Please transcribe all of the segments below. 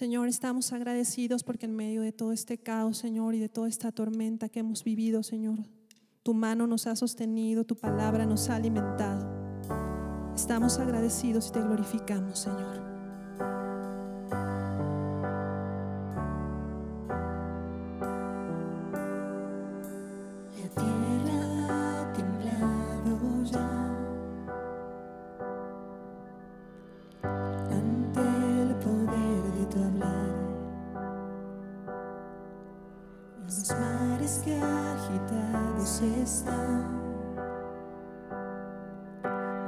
Señor, estamos agradecidos porque en medio de todo este caos, Señor, y de toda esta tormenta que hemos vivido, Señor, tu mano nos ha sostenido, tu palabra nos ha alimentado. Estamos agradecidos y te glorificamos, Señor. Los mares que agitados están,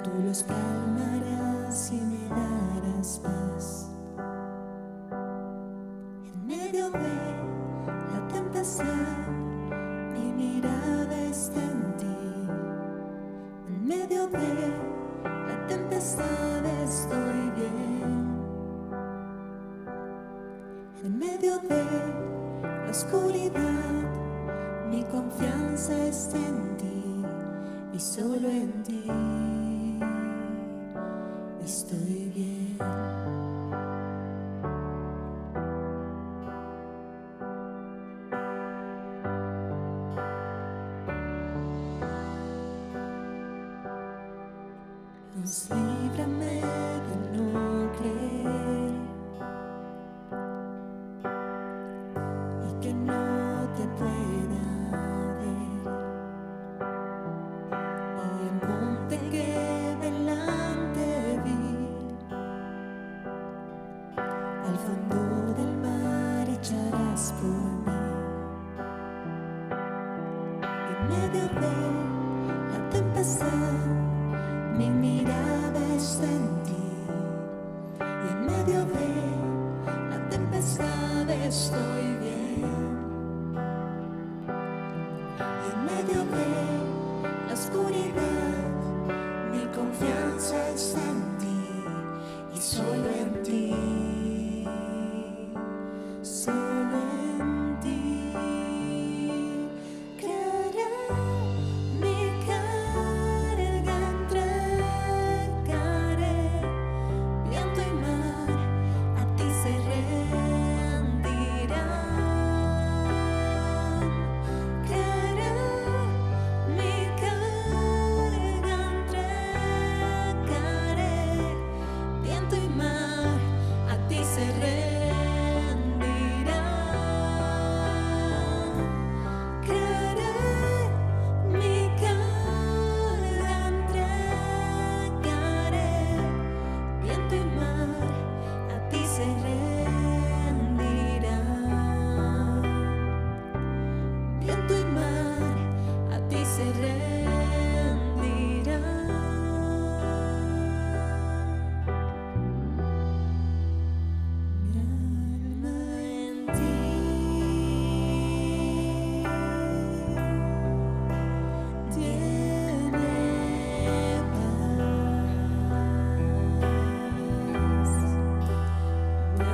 tú los calmarás y me darás paz. En medio de la tempestad, mi mirada está en ti. En medio de la tempestad estoy bien. En medio de la oscuridad, mi confianza está en ti y solo en ti estoy bien. Dios, líbrame de no creer y que no te pueda ver. Y el monte que delante vi, al fondo del mar echarás por mí. En medio de la tempestad, mi mirada está en ti, y en medio de la tempestad estoy bien. Y en medio de la oscuridad, mi confianza está en ti y solo en ti. Solo en ti creeré, mi carga entregaré. Viento y mar a ti se rendirán. Creeré, mi carga entregaré. Viento y mar a ti se rendirán. Creeré, mi carga entregaré. Viento y mar a ti se rendirán. Viento y mar a ti se rendirán. Mi alma en ti tiene paz. Mi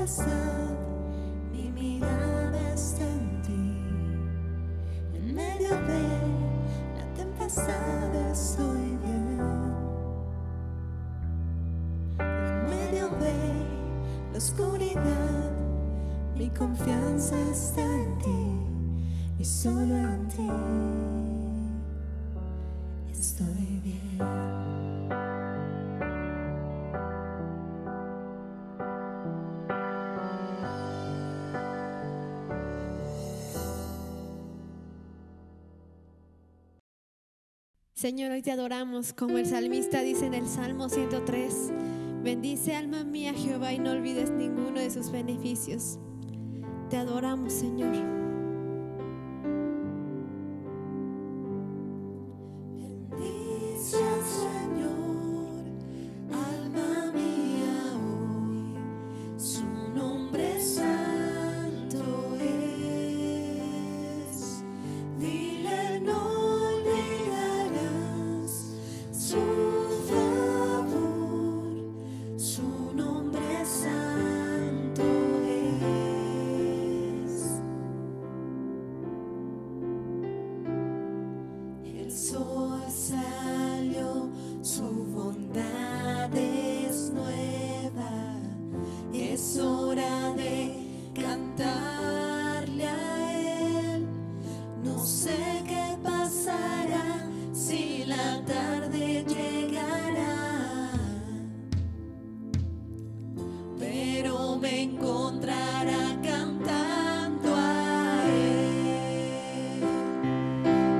tempestad, mi mirada está en ti. En medio de la tempestad estoy bien. En medio de la oscuridad, mi confianza está en ti y solo en ti estoy bien. Señor, hoy te adoramos, como el salmista dice en el Salmo 103. Bendice, alma mía, Jehová, y no olvides ninguno de sus beneficios. Te adoramos, Señor. Bendice al Señor, alma mía, hoy su nombre santo es. Dile, no olvidarás su favor, su nombre santo es. El sol salió, su bondad es nueva. Es hora de cantarle a Él. No sé qué pasará, si la tarde llegará, pero me encontrará cantando a Él.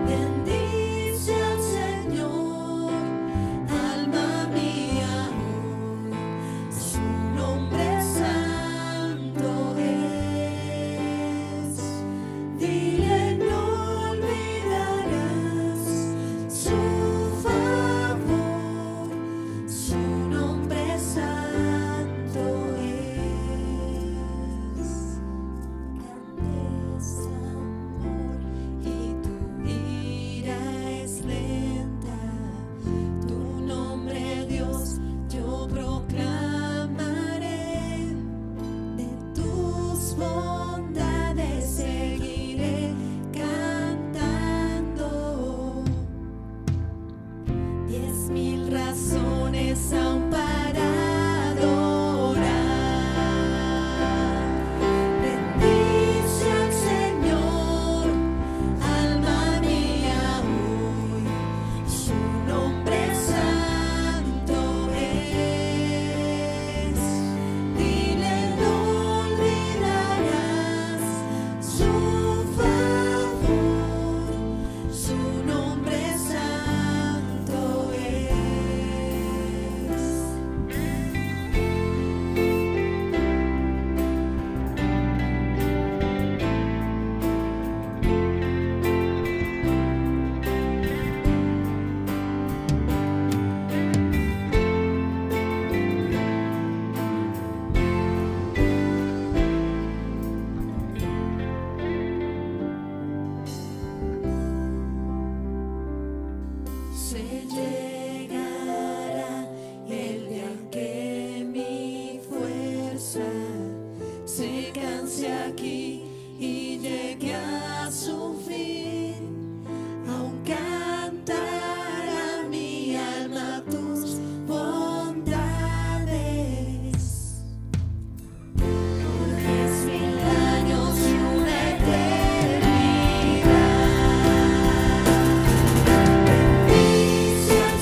Bendice al Señor, alma mía, hoy su nombre santo es. Dile, no olvidarás su favor, su nombre santo es. Cantes amor y tu ira es lenta. Tu nombre, Dios, yo proclamaré. De tus bondades seguiré cantando. 10,000 razones aún para adorar. Bendice al Señor, alma mía, hoy su nombre santo es. Dile, no olvidarás su favor, su nombre santo es. Se llegará el día en que mi fuerza se canse aquí y llegue a su fin. Aún cantará mi alma tus bondades. Por 10,000 años y una eternidad. Bendice al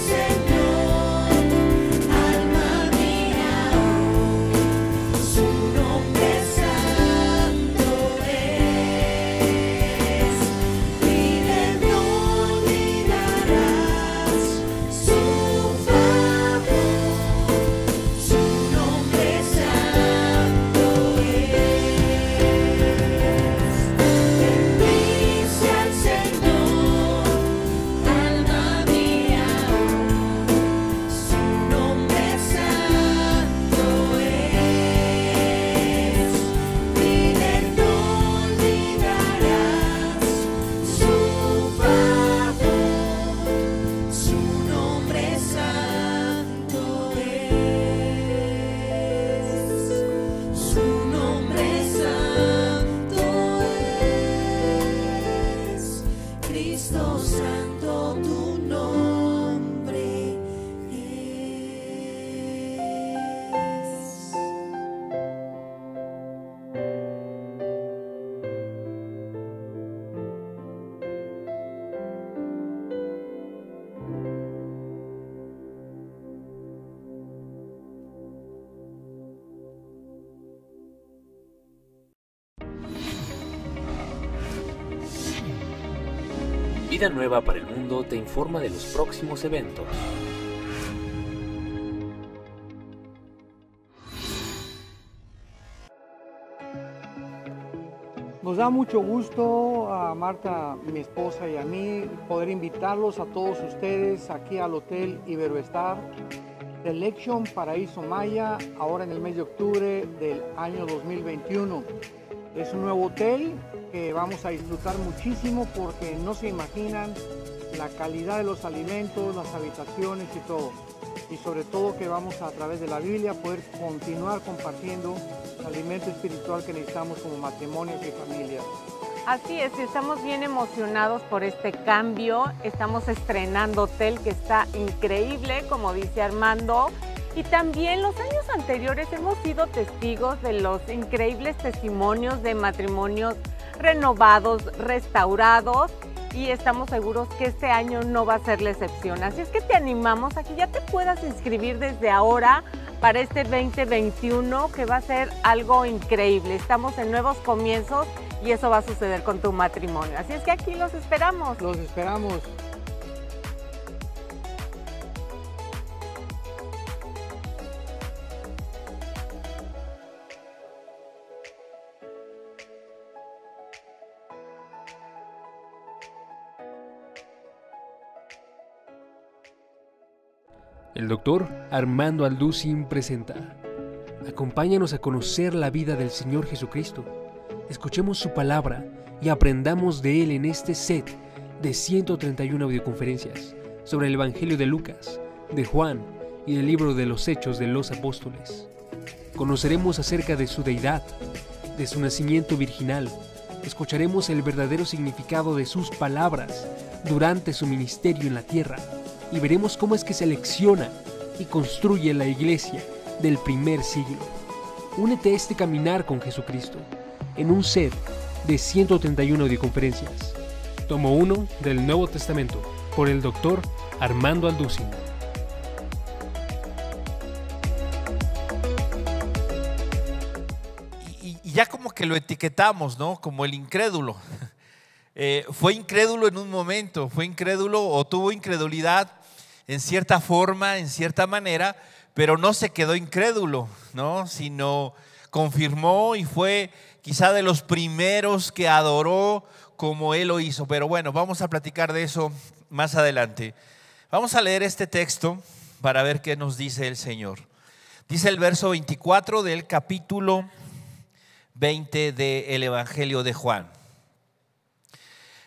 Vida Nueva para el Mundo te informa de los próximos eventos. Nos da mucho gusto a Marta, mi esposa, y a mí poder invitarlos a todos ustedes aquí al Hotel Iberoestar Selection Paraíso Maya, ahora en el mes de octubre del año 2021. Es un nuevo hotel que vamos a disfrutar muchísimo porque no se imaginan la calidad de los alimentos, las habitaciones y todo. Y sobre todo que vamos a través de la Biblia poder continuar compartiendo el alimento espiritual que necesitamos como matrimonios y familias. Así es, estamos bien emocionados por este cambio. Estamos estrenando hotel que está increíble, como dice Armando. Y también los años anteriores hemos sido testigos de los increíbles testimonios de matrimonios renovados, restaurados, y estamos seguros que este año no va a ser la excepción. Así es que te animamos a que ya te puedas inscribir desde ahora para este 2021, que va a ser algo increíble. Estamos en nuevos comienzos y eso va a suceder con tu matrimonio. Así es que aquí los esperamos. Los esperamos. El doctor Armando Alducin presenta. Acompáñanos a conocer la vida del Señor Jesucristo. Escuchemos su palabra y aprendamos de Él en este set de 131 audioconferencias sobre el Evangelio de Lucas, de Juan y del libro de los Hechos de los Apóstoles. Conoceremos acerca de su deidad, de su nacimiento virginal. Escucharemos el verdadero significado de sus palabras durante su ministerio en la tierra. Y veremos cómo es que selecciona y construye la iglesia del primer siglo. Únete a este caminar con Jesucristo en un set de 131 audioconferencias. Tomo 1 del Nuevo Testamento por el doctor Armando Alducin. Y ya como que lo etiquetamos, ¿no? Como el incrédulo. Fue incrédulo en un momento, fue incrédulo o tuvo incredulidad en cierta forma, en cierta manera, pero no se quedó incrédulo, ¿no? Sino confirmó y fue quizá de los primeros que adoró como él lo hizo. Pero bueno, vamos a platicar de eso más adelante. Vamos a leer este texto para ver qué nos dice el Señor. Dice el verso 24 del capítulo 20 del Evangelio de Juan.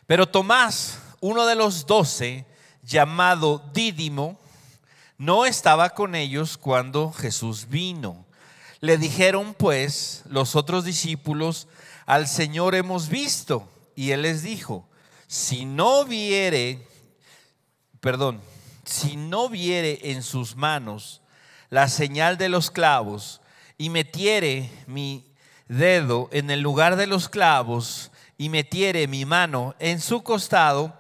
Pero Tomás, uno de los 12, llamado Dídimo, no estaba con ellos cuando Jesús vino. Le dijeron pues los otros discípulos: al Señor hemos visto. Y él les dijo: si no viere en sus manos la señal de los clavos, y metiere mi dedo en el lugar de los clavos, y metiere mi mano en su costado,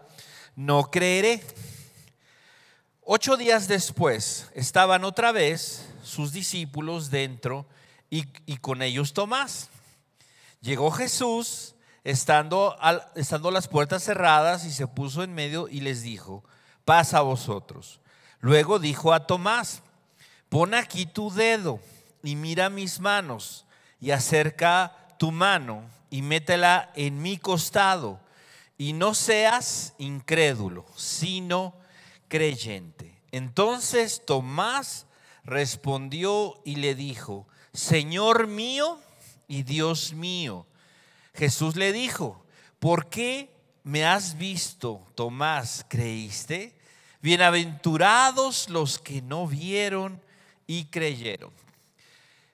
no creeré. 8 días después estaban otra vez sus discípulos dentro y con ellos Tomás. Llegó Jesús estando las puertas cerradas y se puso en medio y les dijo: paz a vosotros. Luego dijo a Tomás: pon aquí tu dedo y mira mis manos, y acerca tu mano y métela en mi costado, y no seas incrédulo, sino creyente. Entonces Tomás respondió y le dijo: Señor mío y Dios mío. Jesús le dijo: ¿por qué me has visto, Tomás, creíste? Bienaventurados los que no vieron y creyeron.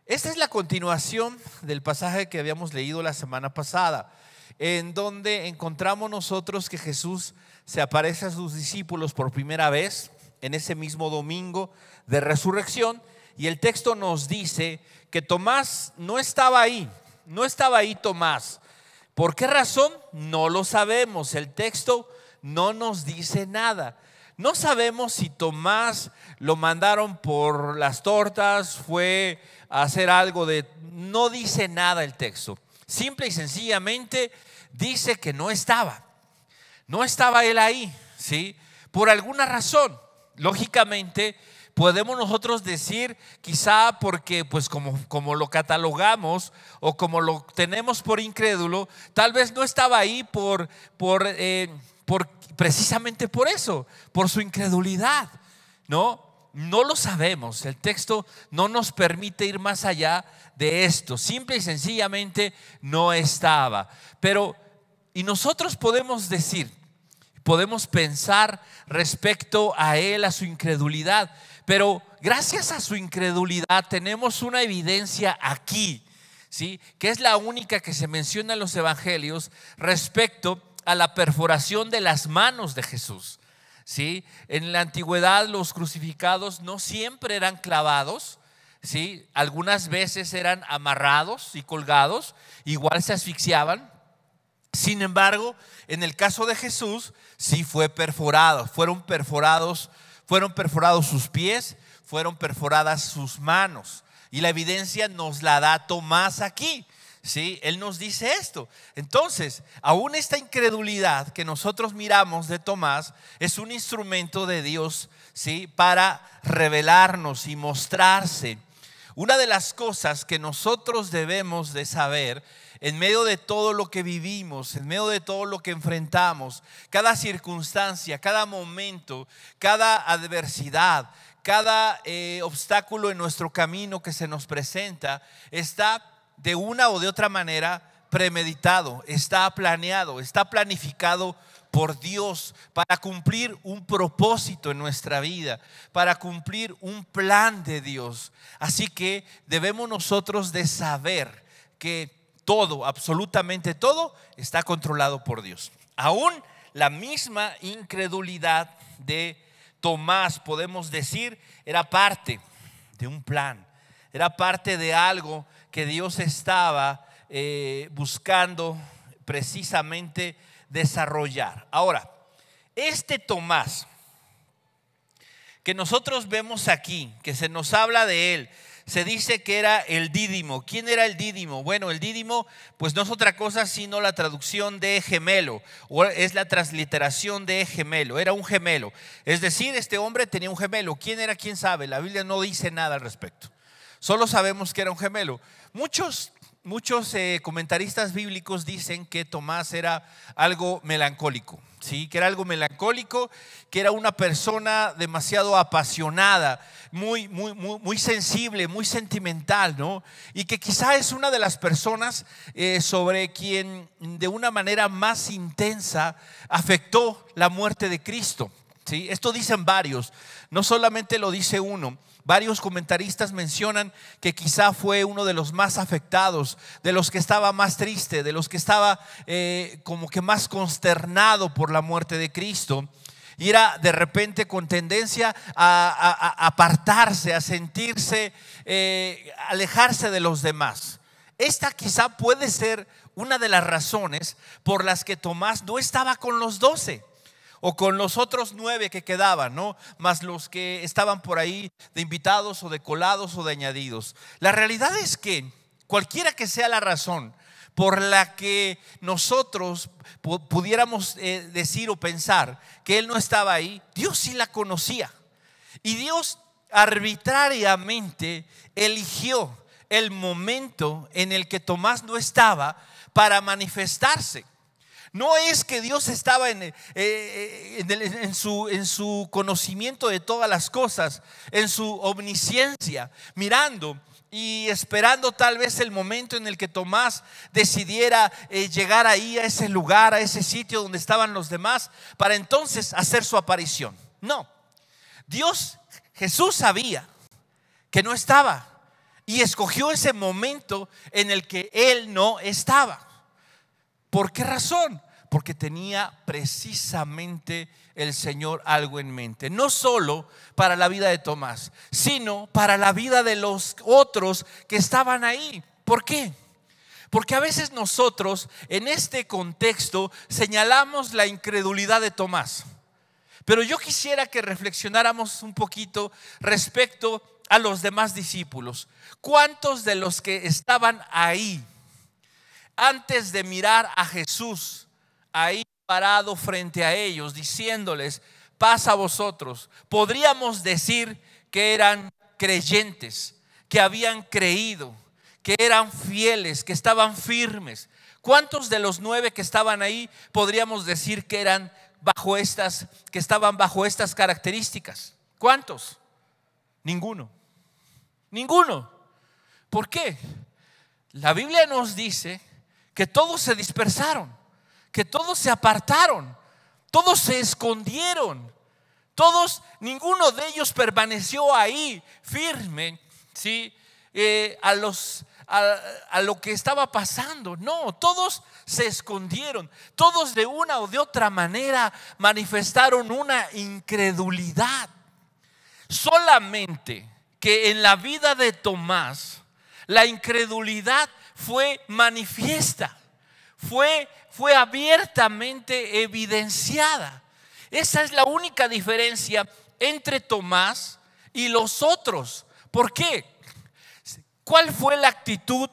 Esta es la continuación del pasaje que habíamos leído la semana pasada, en donde encontramos nosotros que Jesús se aparece a sus discípulos por primera vez en ese mismo domingo de resurrección, y el texto nos dice que Tomás no estaba ahí Tomás. ¿Por qué razón? No lo sabemos, el texto no nos dice nada. No sabemos si Tomás lo mandaron por las tortas, fue a hacer algo no dice nada el texto. Simple y sencillamente dice que no estaba. No estaba él ahí, ¿sí? Por alguna razón. Lógicamente, podemos nosotros decir, quizá porque pues como lo catalogamos o como lo tenemos por incrédulo, tal vez no estaba ahí precisamente por eso, por su incredulidad, ¿no? No lo sabemos. El texto no nos permite ir más allá de esto. Simple y sencillamente no estaba. Y nosotros podemos decir, podemos pensar respecto a él, a su incredulidad, pero gracias a su incredulidad tenemos una evidencia aquí, ¿sí? Que es la única que se menciona en los evangelios respecto a la perforación de las manos de Jesús, ¿sí? En la antigüedad los crucificados no siempre eran clavados, ¿sí? Algunas veces eran amarrados y colgados, igual se asfixiaban. Sin embargo, en el caso de Jesús sí fue perforado, fueron perforados sus pies, fueron perforadas sus manos, y la evidencia nos la da Tomás aquí, ¿sí? Él nos dice esto. Entonces, aún esta incredulidad que nosotros miramos de Tomás es un instrumento de Dios, ¿sí? Para revelarnos y mostrarse. Una de las cosas que nosotros debemos de saber en medio de todo lo que vivimos, en medio de todo lo que enfrentamos, cada circunstancia, cada momento, cada adversidad, cada obstáculo en nuestro camino que se nos presenta, está de una o de otra manera premeditado, está planeado, está planificado por Dios para cumplir un propósito en nuestra vida, para cumplir un plan de Dios. Así que debemos nosotros de saber que todo, absolutamente todo, está controlado por Dios. Aún la misma incredulidad de Tomás, podemos decir, era parte de un plan, era parte de algo que Dios estaba buscando precisamente desarrollar. Ahora, este Tomás que nosotros vemos aquí, que se nos habla de él, se dice que era el Dídimo. ¿Quién era el Dídimo? Bueno, el Dídimo pues no es otra cosa sino la traducción de gemelo, o es la transliteración de gemelo. Era un gemelo, es decir, este hombre tenía un gemelo. ¿Quién era? ¿Quién sabe? La Biblia no dice nada al respecto. Solo sabemos que era un gemelo. Muchos comentaristas bíblicos dicen que Tomás era algo melancólico, ¿sí? Que era algo melancólico, que era una persona demasiado apasionada, muy sensible, muy sentimental, ¿no? Y que quizá es una de las personas sobre quien de una manera más intensa afectó la muerte de Cristo, ¿sí? Esto dicen varios, no solamente lo dice uno. Varios comentaristas mencionan que quizá fue uno de los más afectados, de los que estaba más triste, de los que estaba como que más consternado por la muerte de Cristo. Y era de repente con tendencia a apartarse, a sentirse, alejarse de los demás. Esta quizá puede ser una de las razones por las que Tomás no estaba con los 12. O con los otros 9 que quedaban, ¿no? Más los que estaban por ahí de invitados o de colados o de añadidos. La realidad es que cualquiera que sea la razón por la que nosotros pudiéramos decir o pensar que él no estaba ahí, Dios sí la conocía. Y Dios arbitrariamente eligió el momento en el que Tomás no estaba para manifestarse. No es que Dios estaba en su conocimiento de todas las cosas, en su omnisciencia, mirando y esperando tal vez el momento en el que Tomás decidiera llegar ahí a ese lugar, a ese sitio donde estaban los demás, para entonces hacer su aparición. No, Jesús sabía que no estaba y escogió ese momento en el que él no estaba. ¿Por qué razón? Porque tenía precisamente el Señor algo en mente. No solo para la vida de Tomás, sino para la vida de los otros que estaban ahí. ¿Por qué? Porque a veces nosotros en este contexto señalamos la incredulidad de Tomás. Pero yo quisiera que reflexionáramos un poquito respecto a los demás discípulos. ¿Cuántos de los que estaban ahí antes de mirar a Jesús ahí parado frente a ellos, diciéndoles: paz a vosotros. Podríamos decir que eran creyentes, que habían creído, que eran fieles, que estaban firmes. ¿Cuántos de los 9 que estaban ahí podríamos decir que eran que estaban bajo estas características? ¿Cuántos? Ninguno. Ninguno. ¿Por qué? La Biblia nos dice que todos se dispersaron, que todos se apartaron, todos se escondieron, ninguno de ellos permaneció ahí firme, ¿sí? A lo que estaba pasando. No, todos se escondieron, todos de una o de otra manera manifestaron una incredulidad. Solamente que en la vida de Tomás la incredulidad fue manifiesta, fue abiertamente evidenciada. Esa es la única diferencia entre Tomás y los otros. ¿Por qué? ¿Cuál fue la actitud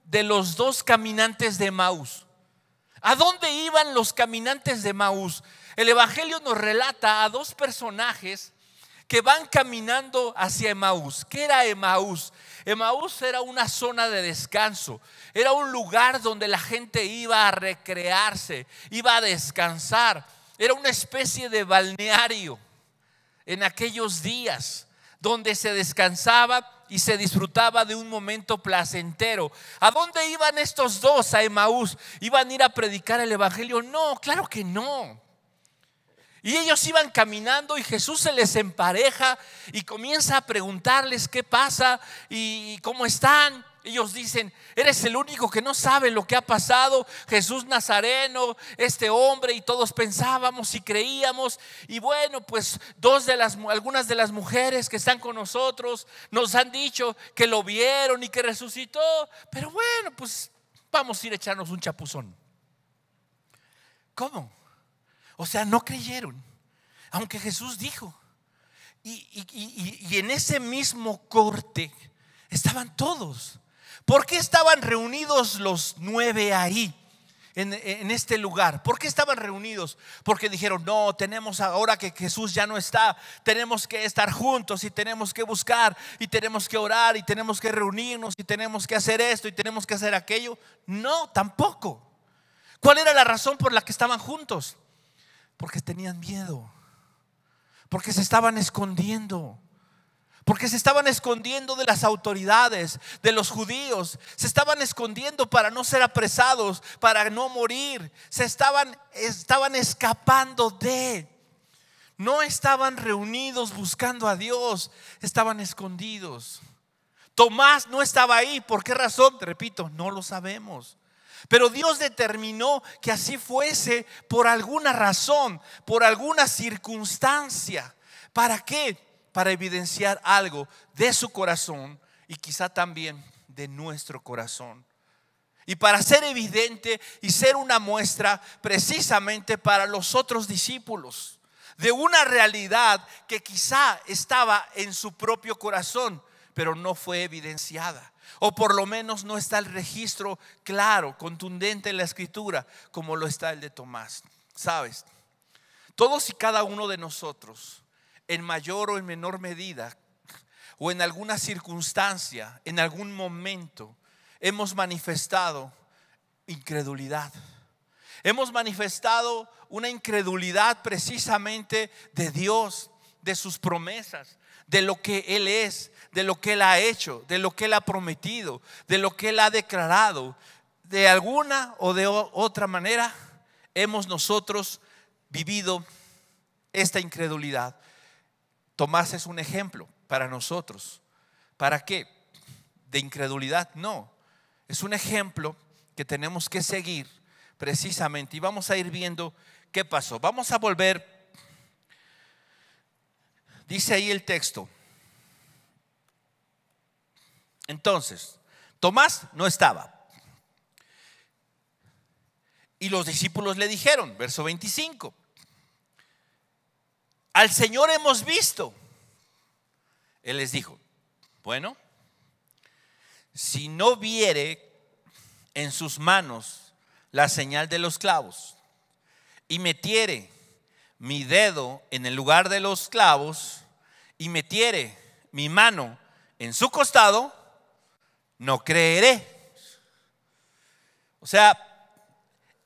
de los 2 caminantes de Emaús? ¿A dónde iban los caminantes de Emaús? El Evangelio nos relata a 2 personajes que van caminando hacia Emaús. ¿Qué era Emaús? Emaús era una zona de descanso, era un lugar donde la gente iba a recrearse, iba a descansar. Era una especie de balneario en aquellos días, donde se descansaba y se disfrutaba de un momento placentero. ¿A dónde iban estos 2 a Emaús? ¿Iban a ir a predicar el Evangelio? No, claro que no. Y ellos iban caminando y Jesús se les empareja y comienza a preguntarles qué pasa y cómo están. Ellos dicen: eres el único que no sabe lo que ha pasado, Jesús Nazareno, este hombre. Y todos pensábamos y creíamos. Y bueno, pues algunas de las mujeres que están con nosotros nos han dicho que lo vieron y que resucitó. Pero bueno, pues vamos a ir a echarnos un chapuzón. ¿Cómo? O sea, no creyeron, aunque Jesús dijo. Y en ese mismo corte estaban todos. ¿Por qué estaban reunidos los 9 ahí, en este lugar? ¿Por qué estaban reunidos? Porque dijeron: no, tenemos, ahora que Jesús ya no está, tenemos que estar juntos y tenemos que buscar y tenemos que orar y tenemos que reunirnos y tenemos que hacer esto y tenemos que hacer aquello. No, tampoco. ¿Cuál era la razón por la que estaban juntos? Porque tenían miedo, porque se estaban escondiendo, porque se estaban escondiendo de las autoridades, de los judíos. Se estaban escondiendo para no ser apresados, para no morir. Se estaban escapando de. No estaban reunidos buscando a Dios, estaban escondidos. Tomás no estaba ahí. ¿Por qué razón? Te repito, no lo sabemos. Pero Dios determinó que así fuese por alguna razón, por alguna circunstancia. ¿Para qué? Para evidenciar algo de su corazón y quizá también de nuestro corazón. Y para ser evidente y ser una muestra precisamente para los otros discípulos de una realidad que quizá estaba en su propio corazón, pero no fue evidenciada. O por lo menos no está el registro claro, contundente en la Escritura, como lo está el de Tomás. ¿Sabes? Todos y cada uno de nosotros, en mayor o en menor medida, o en alguna circunstancia, en algún momento, hemos manifestado incredulidad. Hemos manifestado una incredulidad precisamente de Dios, de sus promesas, de lo que Él es, de lo que Él ha hecho, de lo que Él ha prometido, de lo que Él ha declarado. De alguna o de otra manera hemos nosotros vivido esta incredulidad. Tomás es un ejemplo para nosotros. ¿Para qué? ¿De incredulidad? No. Es un ejemplo que tenemos que seguir precisamente. Y vamos a ir viendo qué pasó. Vamos a volver. Dice ahí el texto. Entonces, Tomás no estaba. Y los discípulos le dijeron, verso 25, al Señor hemos visto. Él les dijo, bueno, si no viere en sus manos la señal de los clavos, y metiere mi dedo en el lugar de los clavos y metiere mi mano en su costado, no creeré. O sea,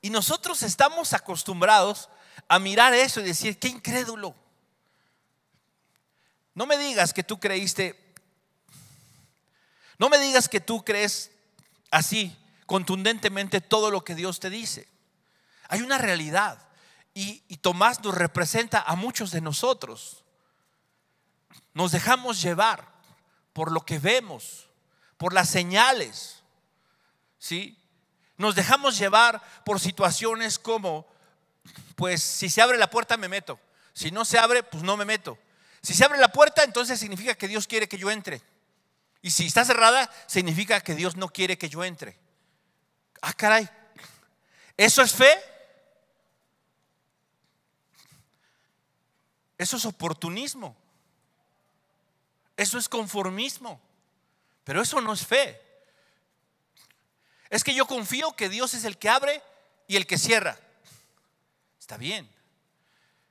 y nosotros estamos acostumbrados a mirar eso y decir, qué incrédulo. No me digas que tú creíste, no me digas que tú crees así contundentemente todo lo que Dios te dice. Hay una realidad y Tomás nos representa a muchos de nosotros. Nos dejamos llevar por lo que vemos, por las señales, ¿sí? Nos dejamos llevar por situaciones como, pues si se abre la puerta me meto, si no se abre pues no me meto. Si se abre la puerta entonces significa que Dios quiere que yo entre, y si está cerrada significa que Dios no quiere que yo entre. Ah, caray, ¿eso es fe? Eso es oportunismo, eso es conformismo, pero eso no es fe. Es que yo confío que Dios es el que abre y el que cierra. Está bien,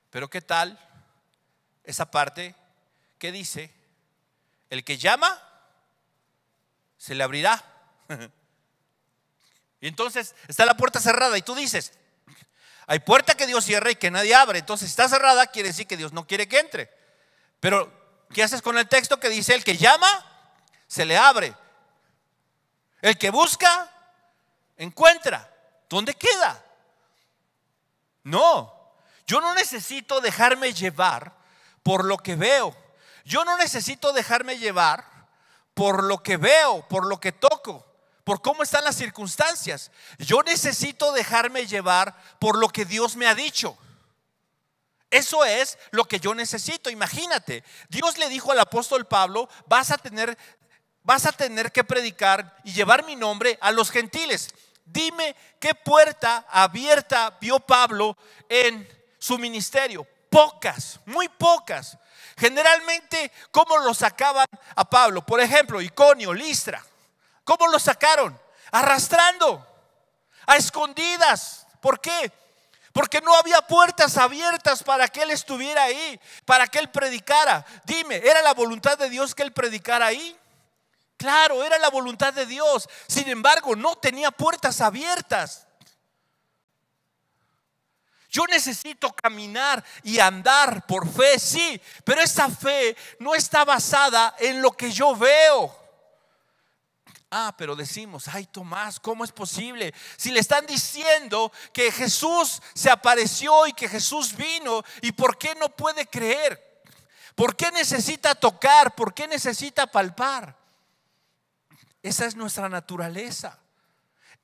pero ¿qué tal esa parte que dice, el que llama, se le abrirá? Y entonces está la puerta cerrada y tú dices, hay puerta que Dios cierra y que nadie abre. Entonces está cerrada, quiere decir que Dios no quiere que entre. Pero ¿qué haces con el texto que dice, el que llama, se le abre? El que busca, encuentra. ¿Dónde queda? No, yo no necesito dejarme llevar por lo que veo. Yo no necesito dejarme llevar por lo que veo, por lo que toco, por cómo están las circunstancias. Yo necesito dejarme llevar por lo que Dios me ha dicho. Eso es lo que yo necesito. Imagínate, Dios le dijo al apóstol Pablo, vas a tener que predicar y llevar mi nombre a los gentiles. Dime qué puerta abierta vio Pablo en su ministerio. Pocas, muy pocas. Generalmente, ¿cómo lo sacaban a Pablo? Por ejemplo, Iconio, Listra. ¿Cómo lo sacaron? Arrastrando, a escondidas. ¿Por qué? Porque no había puertas abiertas para que él estuviera ahí, para que él predicara. Dime, ¿era la voluntad de Dios que él predicara ahí? Claro, era la voluntad de Dios. Sin embargo, no tenía puertas abiertas. Yo necesito caminar y andar por fe, sí, pero esa fe no está basada en lo que yo veo. Ah, pero decimos, ay Tomás, ¿cómo es posible? Si le están diciendo que Jesús se apareció y que Jesús vino, ¿y por qué no puede creer? ¿Por qué necesita tocar? ¿Por qué necesita palpar? Esa es nuestra naturaleza.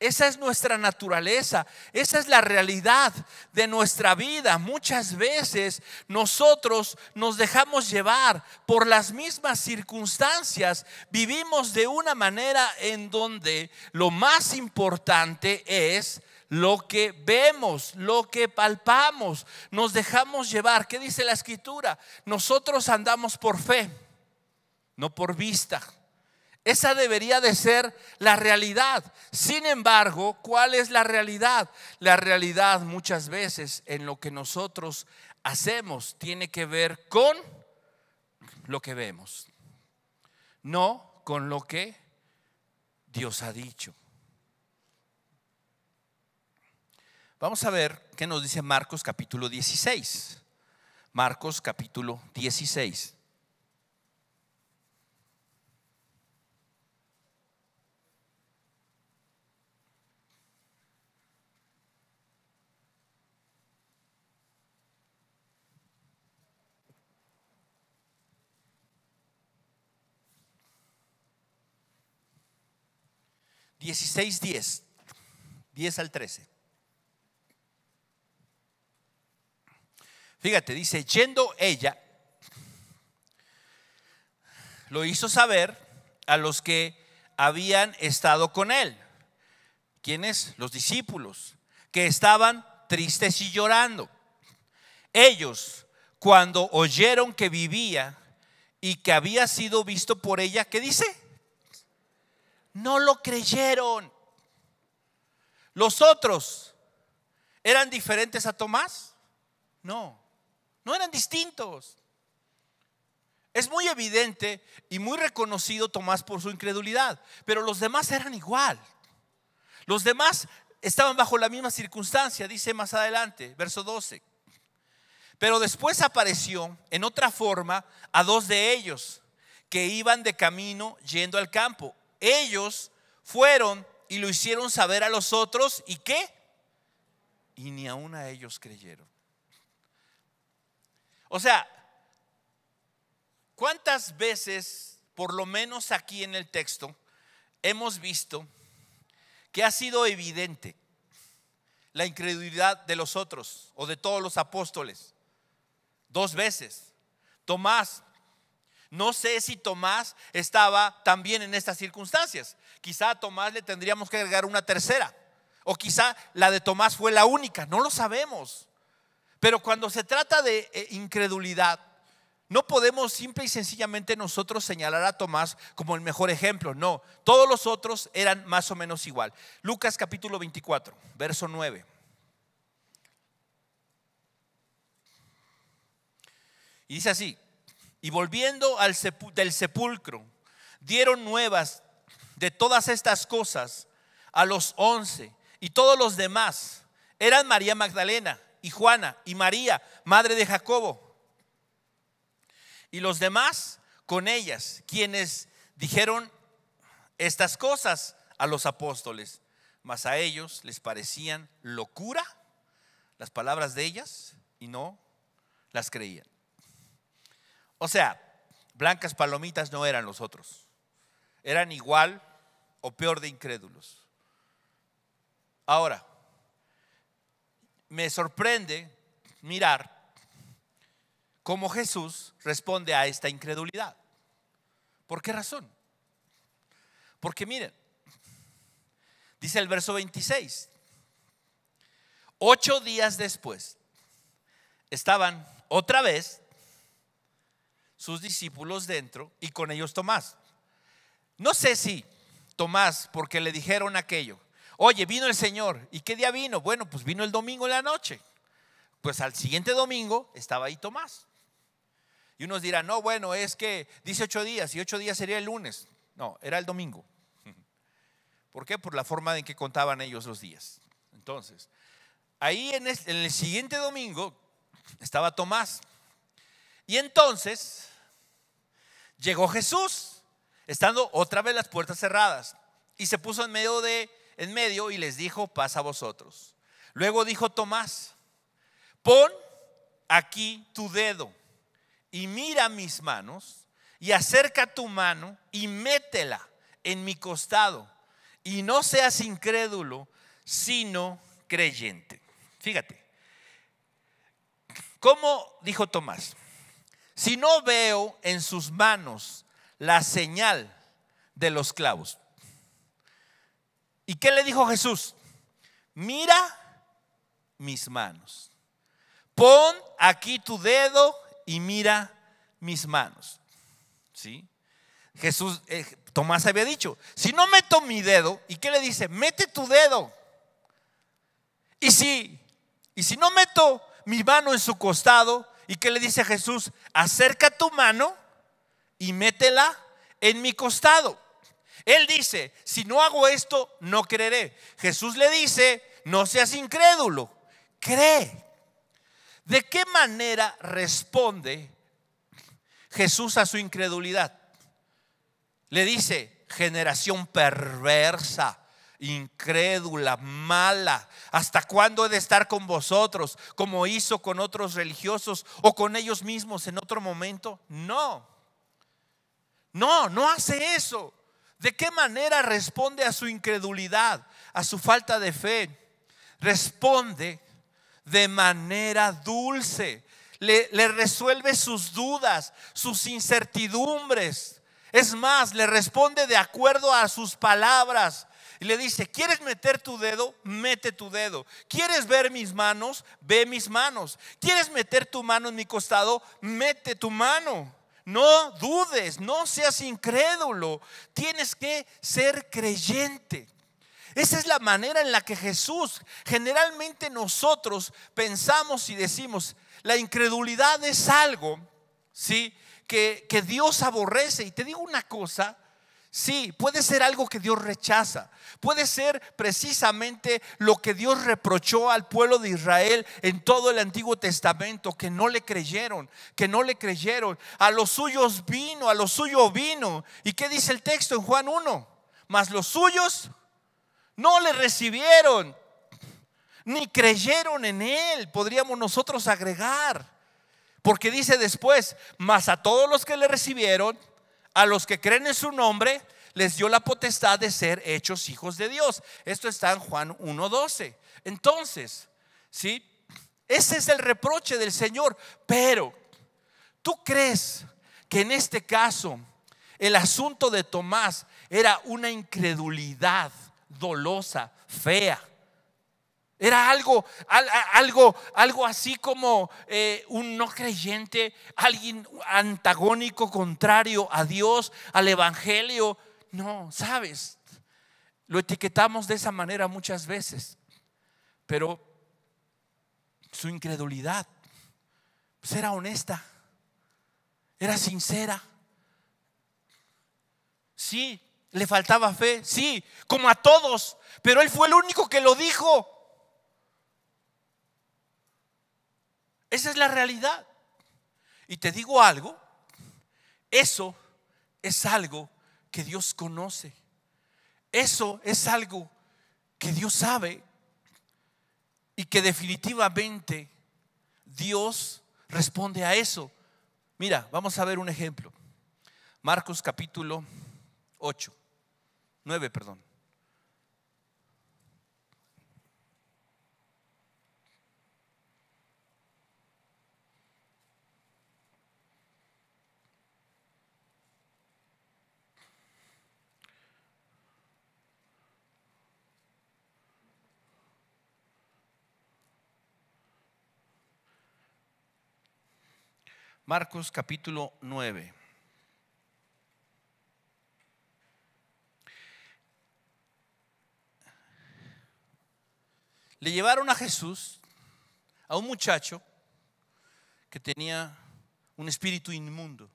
Esa es nuestra naturaleza, esa es la realidad de nuestra vida. Muchas veces nosotros nos dejamos llevar por las mismas circunstancias. Vivimos de una manera en donde lo más importante es lo que vemos, lo que palpamos. Nos dejamos llevar. ¿Qué dice la Escritura? Nosotros andamos por fe, no por vista. Esa debería de ser la realidad. Sin embargo, ¿cuál es la realidad? La realidad muchas veces en lo que nosotros hacemos tiene que ver con lo que vemos, no con lo que Dios ha dicho. Vamos a ver qué nos dice Marcos capítulo 16. Marcos capítulo 16. Dieciséis, 10 al 13. Fíjate, dice, yendo ella, lo hizo saber a los que habían estado con él. ¿Quiénes? Los discípulos, que estaban tristes y llorando. Ellos, cuando oyeron que vivía y que había sido visto por ella, ¿qué dice? No lo creyeron. Los otros ¿eran diferentes a Tomás? No, no eran distintos. Es muy evidente y muy reconocido Tomás por su incredulidad, pero los demás eran igual. Los demás estaban bajo la misma circunstancia, dice más adelante, verso 12. Pero después apareció en otra forma a dos de ellos que iban de camino yendo al campo. Ellos fueron y lo hicieron saber a los otros. ¿Y qué? Y ni aún a ellos creyeron. O sea, ¿cuántas veces, por lo menos aquí en el texto, hemos visto que ha sido evidente la incredulidad de los otros o de todos los apóstoles? 2 veces. Tomás, no sé si Tomás estaba también en estas circunstancias. Quizá a Tomás le tendríamos que agregar una tercera, o quizá la de Tomás fue la única, no lo sabemos. Pero cuando se trata de incredulidad, no podemos simple y sencillamente nosotros señalar a Tomás como el mejor ejemplo. No, todos los otros eran más o menos igual. Lucas capítulo 24, verso 9. Y dice así: y volviendo del sepulcro, dieron nuevas de todas estas cosas a los 11, y todos los demás eran María Magdalena y Juana y María, madre de Jacobo, y los demás con ellas, quienes dijeron estas cosas a los apóstoles, mas a ellos les parecían locura las palabras de ellas y no las creían. O sea, blancas palomitas no eran los otros, eran igual o peor de incrédulos. Ahora, me sorprende mirar cómo Jesús responde a esta incredulidad. ¿Por qué razón? Porque miren, dice el verso 26: 8 días después estaban otra vez sus discípulos dentro y con ellos Tomás. No sé si Tomás, porque le dijeron aquello: oye, vino el Señor. ¿Y qué día vino? Bueno, pues vino el domingo en la noche. Pues al siguiente domingo estaba ahí Tomás. Y unos dirán: no, bueno, es que dice 8 días y 8 días sería el lunes. No, era el domingo. ¿Por qué? Por la forma en que contaban ellos los días. Entonces, ahí en el siguiente domingo estaba Tomás. Y entonces llegó Jesús, estando otra vez las puertas cerradas, y se puso en medio y les dijo: paz a vosotros. Luego dijo Tomás: pon aquí tu dedo y mira mis manos, y acerca tu mano y métela en mi costado, y no seas incrédulo, sino creyente. Fíjate, ¿cómo dijo Tomás? Si no veo en sus manos la señal de los clavos. ¿Y qué le dijo Jesús? Mira mis manos. Pon aquí tu dedo y mira mis manos. ¿Sí? Jesús, Tomás había dicho: si no meto mi dedo, ¿y qué le dice? Mete tu dedo. Y si no meto mi mano en su costado, ¿y qué le dice Jesús? Acerca tu mano y métela en mi costado. Él dice: si no hago esto, no creeré. Jesús le dice: no seas incrédulo, cree. ¿De qué manera responde Jesús a su incredulidad? Le dice: generación perversa, incrédula, mala, ¿hasta cuándo he de estar con vosotros? Como hizo con otros religiosos o con ellos mismos en otro momento. No hace eso. ¿De qué manera responde a su incredulidad, a su falta de fe? Responde de manera dulce. Le resuelve sus dudas, sus incertidumbres. Es más, le responde de acuerdo a sus palabras. Y le dice: ¿quieres meter tu dedo? Mete tu dedo. ¿Quieres ver mis manos? Ve mis manos. ¿Quieres meter tu mano en mi costado? Mete tu mano. No dudes, no seas incrédulo. Tienes que ser creyente. Esa es la manera en la que Jesús, generalmente nosotros pensamos y decimos, la incredulidad es algo, ¿sí?, que Dios aborrece. Y te digo una cosa, sí, puede ser algo que Dios rechaza. Puede ser precisamente lo que Dios reprochó al pueblo de Israel en todo el Antiguo Testamento, que no le creyeron, A los suyos vino, a lo suyo vino. ¿Y qué dice el texto en Juan 1? Mas los suyos no le recibieron, ni creyeron en él, podríamos nosotros agregar. Porque dice después, mas a todos los que le recibieron, a los que creen en su nombre, les dio la potestad de ser hechos hijos de Dios. Esto está en Juan 1:12. Entonces, ¿sí?, ese es el reproche del Señor. Pero, ¿tú crees que en este caso el asunto de Tomás era una incredulidad dolosa, fea? Era algo así como un no creyente, alguien antagónico, contrario a Dios, al evangelio. No, sabes, lo etiquetamos de esa manera muchas veces, pero su incredulidad pues era honesta, era sincera. Sí, le faltaba fe, sí, como a todos, pero él fue el único que lo dijo. Esa es la realidad. Y te digo algo, eso es algo que Dios conoce. Eso es algo que Dios sabe y que definitivamente Dios responde a eso. Mira, vamos a ver un ejemplo. Marcos capítulo 9. Marcos capítulo 9. Le llevaron a Jesús a un muchacho que tenía un espíritu inmundo,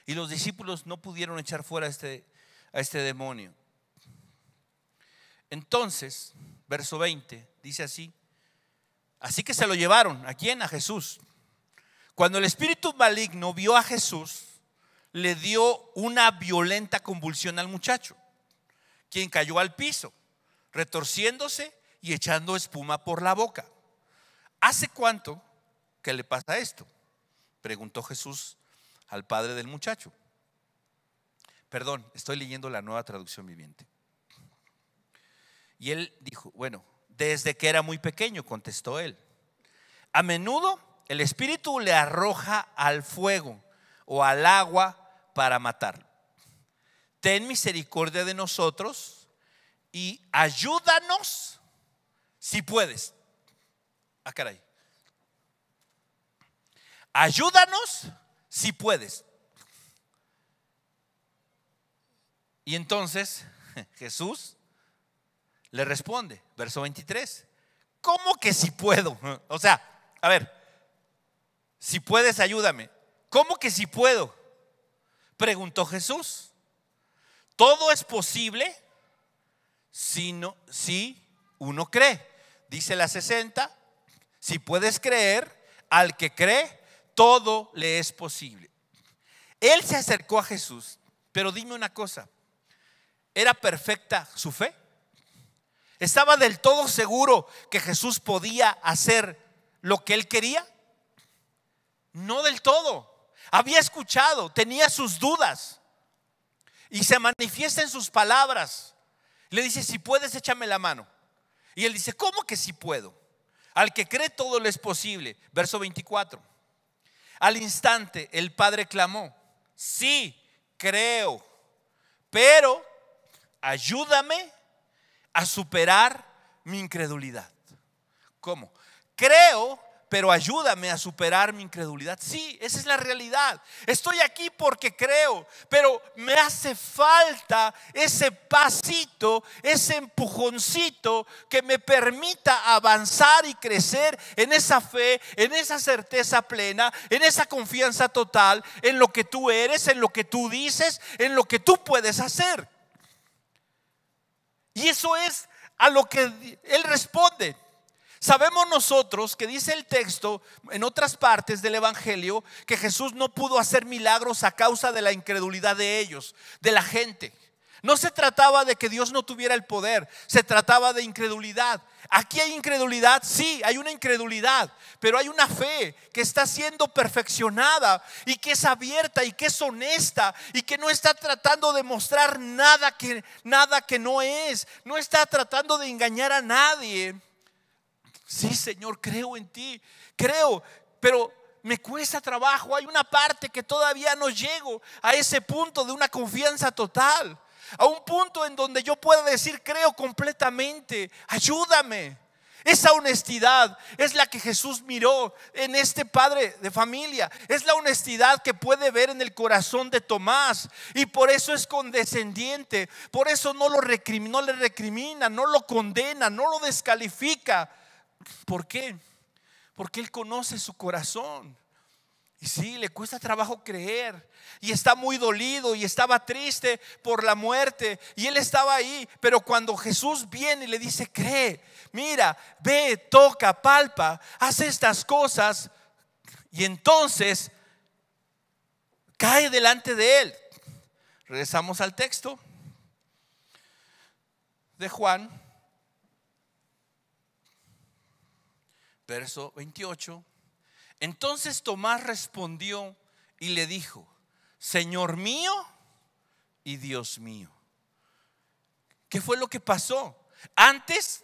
y los discípulos no pudieron echar fuera a este demonio. Entonces, verso 20 dice así: así que se lo llevaron. ¿A quién? A Jesús. Cuando el espíritu maligno vio a Jesús, le dio una violenta convulsión al muchacho, quien cayó al piso, retorciéndose y echando espuma por la boca. ¿Hace cuánto que le pasa esto?, preguntó Jesús al padre del muchacho. Perdón, estoy leyendo la Nueva Traducción Viviente. Y él dijo, bueno, desde que era muy pequeño, contestó él. A menudo el espíritu le arroja al fuego o al agua para matarlo. Ten misericordia de nosotros y ayúdanos si puedes. Ah, caray. Ayúdanos si puedes. Y entonces Jesús le responde, verso 23. ¿Cómo que si puedo? O sea, a ver, si puedes, ayúdame. ¿Cómo que si puedo?, preguntó Jesús. Todo es posible si uno cree. Dice la 60, si puedes creer, al que cree, todo le es posible. Él se acercó a Jesús, pero dime una cosa, ¿era perfecta su fe? ¿Estaba del todo seguro que Jesús podía hacer lo que él quería? No del todo. Había escuchado, tenía sus dudas y se manifiesta en sus palabras. Le dice, si puedes, échame la mano. Y él dice, ¿cómo que si puedo? Al que cree todo le es posible. Verso 24. Al instante el padre clamó, sí, creo, pero ayúdame a superar mi incredulidad. ¿Cómo? Creo, pero ayúdame a superar mi incredulidad. Sí, esa es la realidad. Estoy aquí porque creo, pero me hace falta ese pasito, ese empujoncito que me permita avanzar y crecer en esa fe, en esa certeza plena, en esa confianza total, en lo que tú eres, en lo que tú dices, en lo que tú puedes hacer. Y eso es a lo que Él responde. Sabemos nosotros que dice el texto en otras partes del Evangelio que Jesús no pudo hacer milagros a causa de la incredulidad de ellos, de la gente. No se trataba de que Dios no tuviera el poder, se trataba de incredulidad. Aquí hay incredulidad, sí, hay una incredulidad, pero hay una fe que está siendo perfeccionada y que es abierta y que es honesta y que no está tratando de mostrar nada que no es, no está tratando de engañar a nadie. Sí, Señor, creo en ti, creo, pero me cuesta trabajo. Hay una parte que todavía no llego a ese punto de una confianza total, a un punto en donde yo pueda decir creo completamente, ayúdame. Esa honestidad es la que Jesús miró en este padre de familia. Es la honestidad que puede ver en el corazón de Tomás. Y por eso es condescendiente. Por eso no le recrimina, no lo condena, no lo descalifica. ¿Por qué? Porque Él conoce su corazón. Y sí, le cuesta trabajo creer. Y está muy dolido y estaba triste por la muerte. Y él estaba ahí. Pero cuando Jesús viene y le dice, cree, mira, ve, toca, palpa, haz estas cosas. Y entonces cae delante de él. Regresamos al texto de Juan, verso 28. Entonces Tomás respondió y le dijo, Señor mío y Dios mío. ¿Qué fue lo que pasó? Antes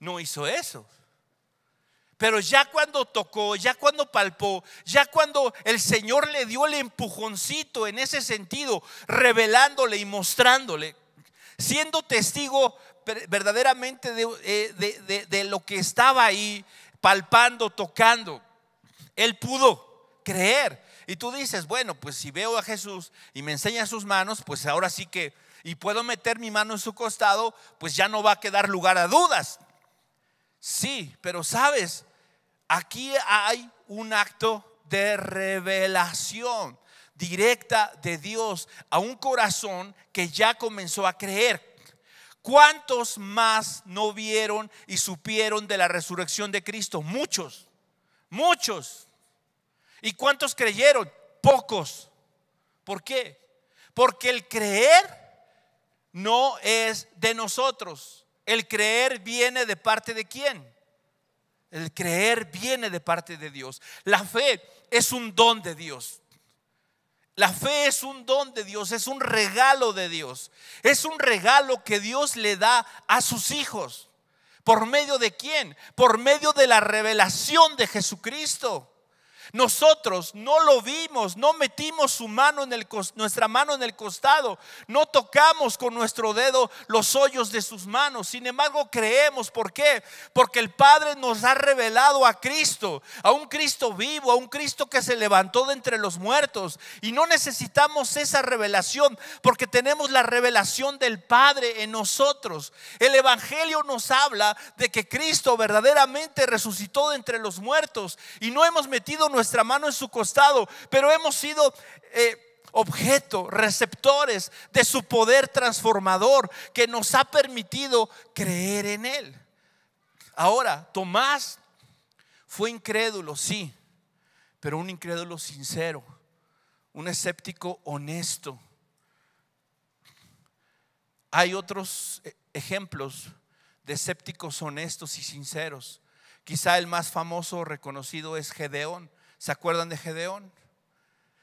no hizo eso. Pero ya cuando tocó, ya cuando palpó, ya cuando el Señor le dio el empujoncito en ese sentido, revelándole y mostrándole, siendo testigo verdaderamente de lo que estaba ahí, palpando, tocando, él pudo creer. Y tú dices, bueno, pues si veo a Jesús y me enseña sus manos, pues ahora sí que, y puedo meter mi mano en su costado, pues ya no va a quedar lugar a dudas. Sí, pero sabes, aquí hay un acto de revelación directa de Dios a un corazón que ya comenzó a creer. ¿Cuántos más no vieron y supieron de la resurrección de Cristo? Muchos, muchos. ¿Y cuántos creyeron? Pocos. ¿Por qué? Porque el creer no es de nosotros. El creer viene de parte de ¿quién? El creer viene de parte de Dios. La fe es un don de Dios. La fe es un don de Dios, es un regalo de Dios. Es un regalo que Dios le da a sus hijos. ¿Por medio de quién? Por medio de la revelación de Jesucristo. Nosotros no lo vimos, no metimos nuestra mano en el costado, no tocamos con nuestro dedo los hoyos de sus manos. Sin embargo, creemos. ¿Por qué? Porque el Padre nos ha revelado a Cristo, a un Cristo vivo, a un Cristo que se levantó de entre los muertos. Y no necesitamos esa revelación porque tenemos la revelación del Padre en nosotros. El Evangelio nos habla de que Cristo verdaderamente resucitó de entre los muertos y no hemos metido nuestra mano en su costado, pero hemos sido objeto, receptores de su poder transformador que nos ha permitido creer en Él. Ahora, Tomás fue incrédulo, sí, pero un incrédulo sincero, un escéptico honesto. Hay otros ejemplos de escépticos honestos y sinceros. Quizá el más famoso reconocido es Gedeón. ¿Se acuerdan de Gedeón?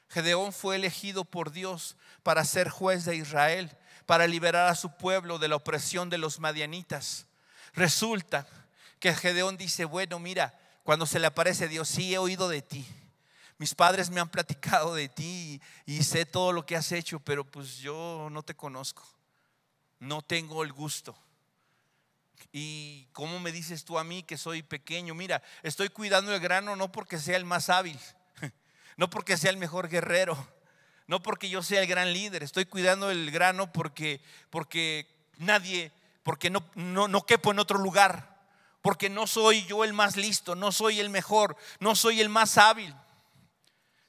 Gedeón fue elegido por Dios para ser juez de Israel, para liberar a su pueblo de la opresión de los madianitas. Resulta que Gedeón dice, bueno, mira, cuando se le aparece Dios, sí he oído de ti. Mis padres me han platicado de ti y sé todo lo que has hecho, pero pues yo no te conozco. No tengo el gusto. ¿Y cómo me dices tú a mí que soy pequeño? Mira, estoy cuidando el grano no porque sea el más hábil, no porque sea el mejor guerrero, no porque yo sea el gran líder. Estoy cuidando el grano porque no quepo en otro lugar, porque no soy yo el más listo, no soy el mejor, no soy el más hábil.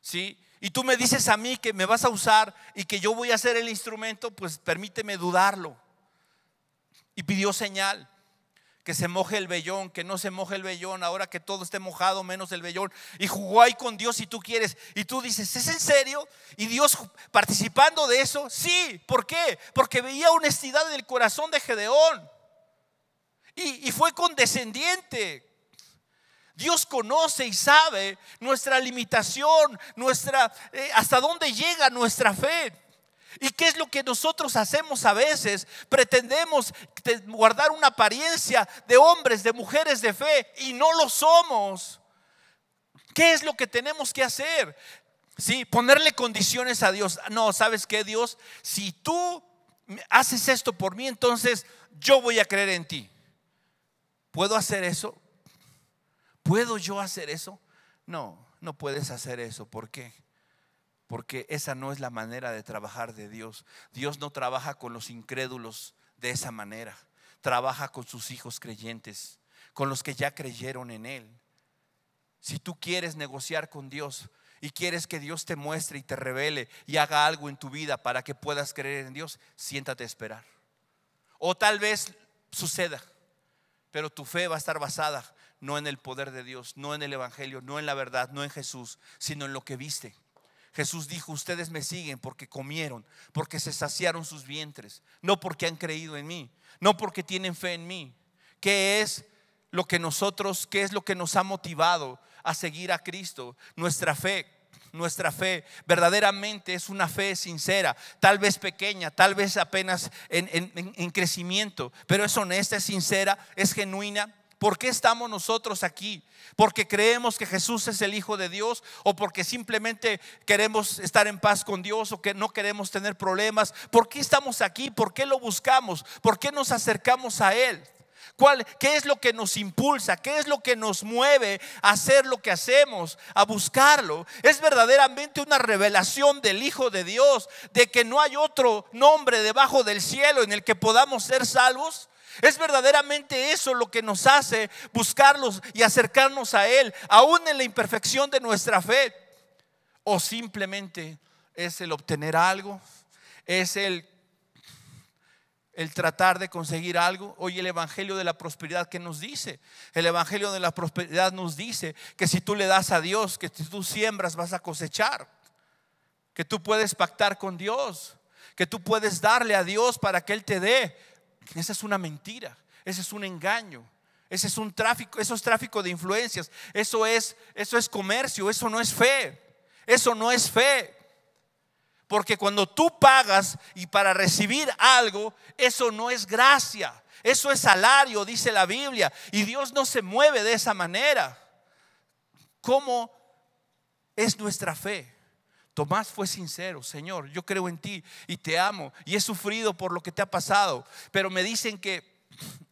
¿Sí? Y tú me dices a mí que me vas a usar y que yo voy a ser el instrumento, pues permíteme dudarlo. Y pidió señal. Que se moje el vellón, que no se moje el vellón, ahora que todo esté mojado menos el vellón. Y jugó ahí con Dios si tú quieres. Y tú dices, ¿es en serio? Y Dios participando de eso, sí. ¿Por qué? Porque veía honestidad en el corazón de Gedeón. Y fue condescendiente. Dios conoce y sabe nuestra limitación, hasta dónde llega nuestra fe. ¿Y qué es lo que nosotros hacemos a veces? Pretendemos guardar una apariencia de hombres, de mujeres de fe, y no lo somos. ¿Qué es lo que tenemos que hacer? Sí, ponerle condiciones a Dios. No, ¿sabes qué, Dios? Si tú haces esto por mí, entonces yo voy a creer en ti. ¿Puedo hacer eso? ¿Puedo yo hacer eso? No, no puedes hacer eso. ¿Por qué? Porque esa no es la manera de trabajar de Dios. Dios no trabaja con los incrédulos de esa manera. Trabaja con sus hijos creyentes, con los que ya creyeron en Él. Si tú quieres negociar con Dios y quieres que Dios te muestre y te revele y haga algo en tu vida para que puedas creer en Dios, siéntate a esperar. O tal vez suceda, pero tu fe va a estar basada no en el poder de Dios, no en el evangelio, no en la verdad, no en Jesús, sino en lo que viste. Jesús dijo, ustedes me siguen porque comieron, porque se saciaron sus vientres, no porque han creído en mí, no porque tienen fe en mí. ¿Qué es lo que nos ha motivado a seguir a Cristo? Nuestra fe verdaderamente es una fe sincera, tal vez pequeña, tal vez apenas en crecimiento, pero es honesta, es sincera, es genuina. ¿Por qué estamos nosotros aquí? ¿Porque creemos que Jesús es el Hijo de Dios? ¿O porque simplemente queremos estar en paz con Dios? ¿O que no queremos tener problemas? ¿Por qué estamos aquí? ¿Por qué lo buscamos? ¿Por qué nos acercamos a Él? ¿Qué es lo que nos impulsa? ¿Qué es lo que nos mueve a hacer lo que hacemos? A buscarlo. Es verdaderamente una revelación del Hijo de Dios, de que no hay otro nombre debajo del cielo en el que podamos ser salvos. Es verdaderamente eso lo que nos hace buscarlos y acercarnos a Él, aún en la imperfección de nuestra fe. O simplemente es el obtener algo, es el tratar de conseguir algo. Hoy el evangelio de la prosperidad, ¿qué nos dice? El evangelio de la prosperidad nos dice que si tú le das a Dios, que si tú siembras vas a cosechar, que tú puedes pactar con Dios, que tú puedes darle a Dios para que Él te dé. Esa es una mentira, ese es un engaño, ese es un tráfico, eso es tráfico de influencias, eso es comercio, eso no es fe, eso no es fe. Porque cuando tú pagas y para recibir algo, eso no es gracia, eso es salario, dice la Biblia, y Dios no se mueve de esa manera. ¿Cómo es nuestra fe? Tomás fue sincero: Señor, yo creo en ti y te amo y he sufrido por lo que te ha pasado, pero me dicen que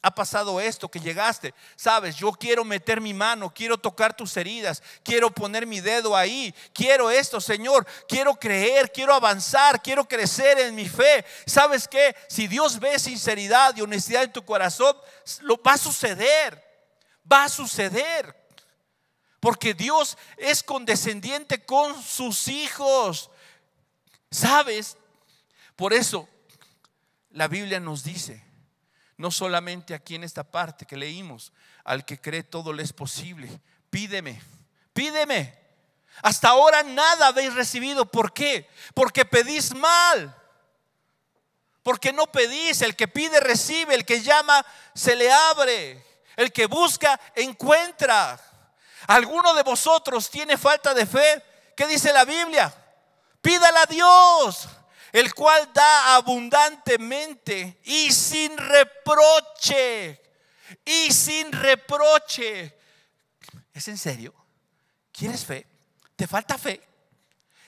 ha pasado esto, que llegaste. Sabes, yo quiero meter mi mano, quiero tocar tus heridas, quiero poner mi dedo ahí, quiero esto, Señor, quiero creer, quiero avanzar, quiero crecer en mi fe. ¿Sabes qué? Si Dios ve sinceridad y honestidad en tu corazón, va a suceder, va a suceder. Porque Dios es condescendiente con sus hijos. ¿Sabes? Por eso la Biblia nos dice, no solamente aquí en esta parte que leímos, al que cree todo le es posible. Pídeme, pídeme. Hasta ahora nada habéis recibido. ¿Por qué? Porque pedís mal. Porque no pedís. El que pide recibe, el que llama se le abre, el que busca encuentra. ¿Alguno de vosotros tiene falta de fe? ¿Qué dice la Biblia? Pídala a Dios, el cual da abundantemente y sin reproche. Y sin reproche. ¿Es en serio? ¿Quieres fe? ¿Te falta fe?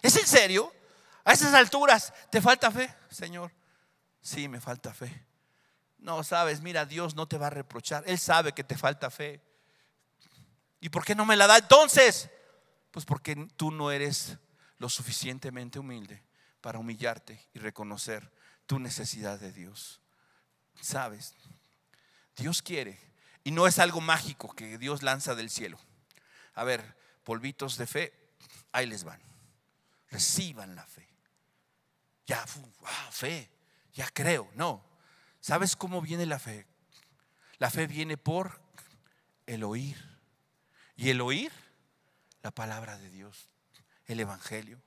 ¿Es en serio? A esas alturas, ¿te falta fe? Señor, sí, me falta fe. No, sabes, mira, Dios no te va a reprochar. Él sabe que te falta fe. ¿Y por qué no me la da entonces? Pues porque tú no eres lo suficientemente humilde para humillarte y reconocer tu necesidad de Dios. Sabes, Dios quiere, y no es algo mágico que Dios lanza del cielo. A ver, polvitos de fe, ahí les van. Reciban la fe. Ya, fe, ya creo. No. ¿Sabes cómo viene la fe? La fe viene por el oír. Y el oír, la palabra de Dios, el evangelio,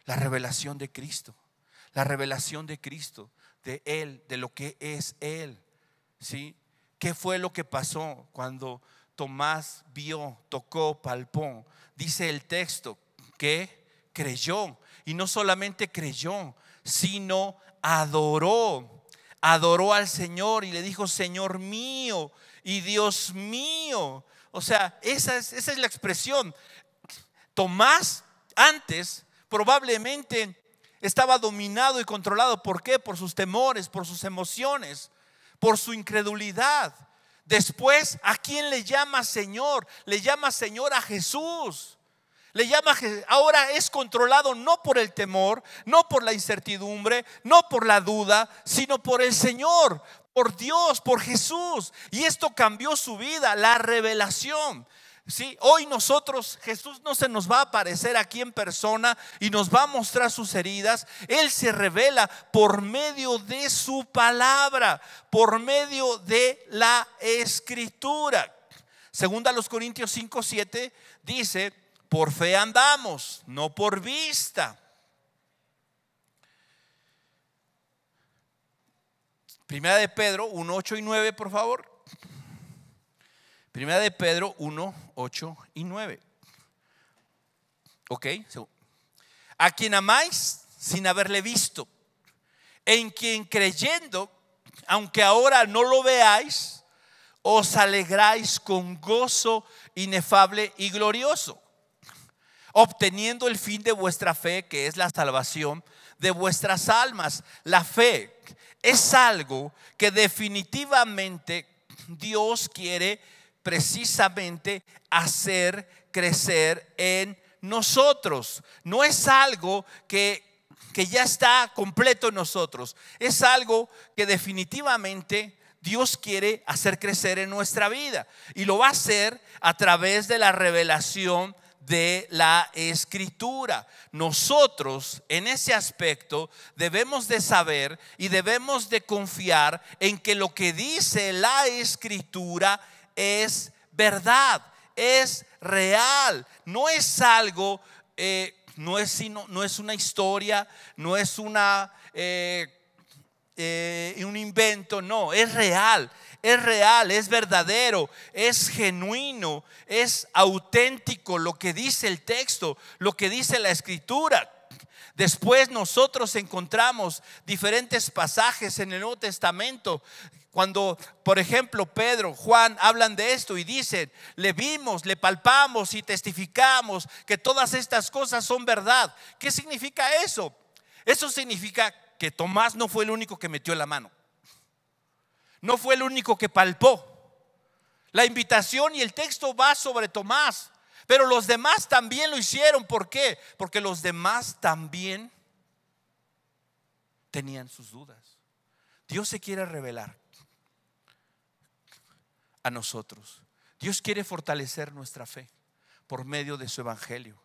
la revelación de Cristo. La revelación de Cristo, de Él, de lo que es Él. ¿Sí? ¿Qué fue lo que pasó cuando Tomás vio, tocó, palpó? Dice el texto que creyó. Y no solamente creyó, sino adoró. Adoró al Señor y le dijo: Señor mío y Dios mío. O sea, esa es la expresión. Tomás antes probablemente estaba dominado y controlado. ¿Por qué? Por sus temores, por sus emociones, por su incredulidad. Después, ¿a quién le llama Señor? Le llama Señor a Jesús. Ahora es controlado no por el temor, no por la incertidumbre, no por la duda, sino por el Señor, por Dios, por Jesús. Y esto cambió su vida, la revelación. ¿Sí? Hoy nosotros, Jesús no se nos va a aparecer aquí en persona y nos va a mostrar sus heridas. Él se revela por medio de su palabra, por medio de la Escritura. Segunda a los Corintios 5:7 dice: por fe andamos, no por vista. Primera de Pedro 1:8 y 9, por favor. Primera de Pedro 1:8 y 9. Ok. A quien amáis sin haberle visto, en quien creyendo, aunque ahora no lo veáis, os alegráis con gozo inefable y glorioso, obteniendo el fin de vuestra fe, que es la salvación de vuestras almas. La fe es algo que definitivamente Dios quiere precisamente hacer crecer en nosotros. No es algo que ya está completo en nosotros. Es algo que definitivamente Dios quiere hacer crecer en nuestra vida, y lo va a hacer a través de la revelación de la Escritura. Nosotros en ese aspecto debemos de saber y debemos de confiar en que lo que dice la Escritura es verdad, es real. No es algo, no es una historia, no es un invento. No, es real. Es real, es verdadero, es genuino, es auténtico lo que dice el texto, lo que dice la Escritura. Después nosotros encontramos diferentes pasajes en el Nuevo Testamento cuando, por ejemplo, Pedro, Juan hablan de esto y dicen: le vimos, le palpamos y testificamos que todas estas cosas son verdad. ¿Qué significa eso? Eso significa que Tomás no fue el único que metió la mano. No fue el único que palpó. La invitación y el texto va sobre Tomás, pero los demás también lo hicieron. ¿Por qué? Porque los demás también tenían sus dudas. Dios se quiere revelar a nosotros. Dios quiere fortalecer nuestra fe por medio de su evangelio,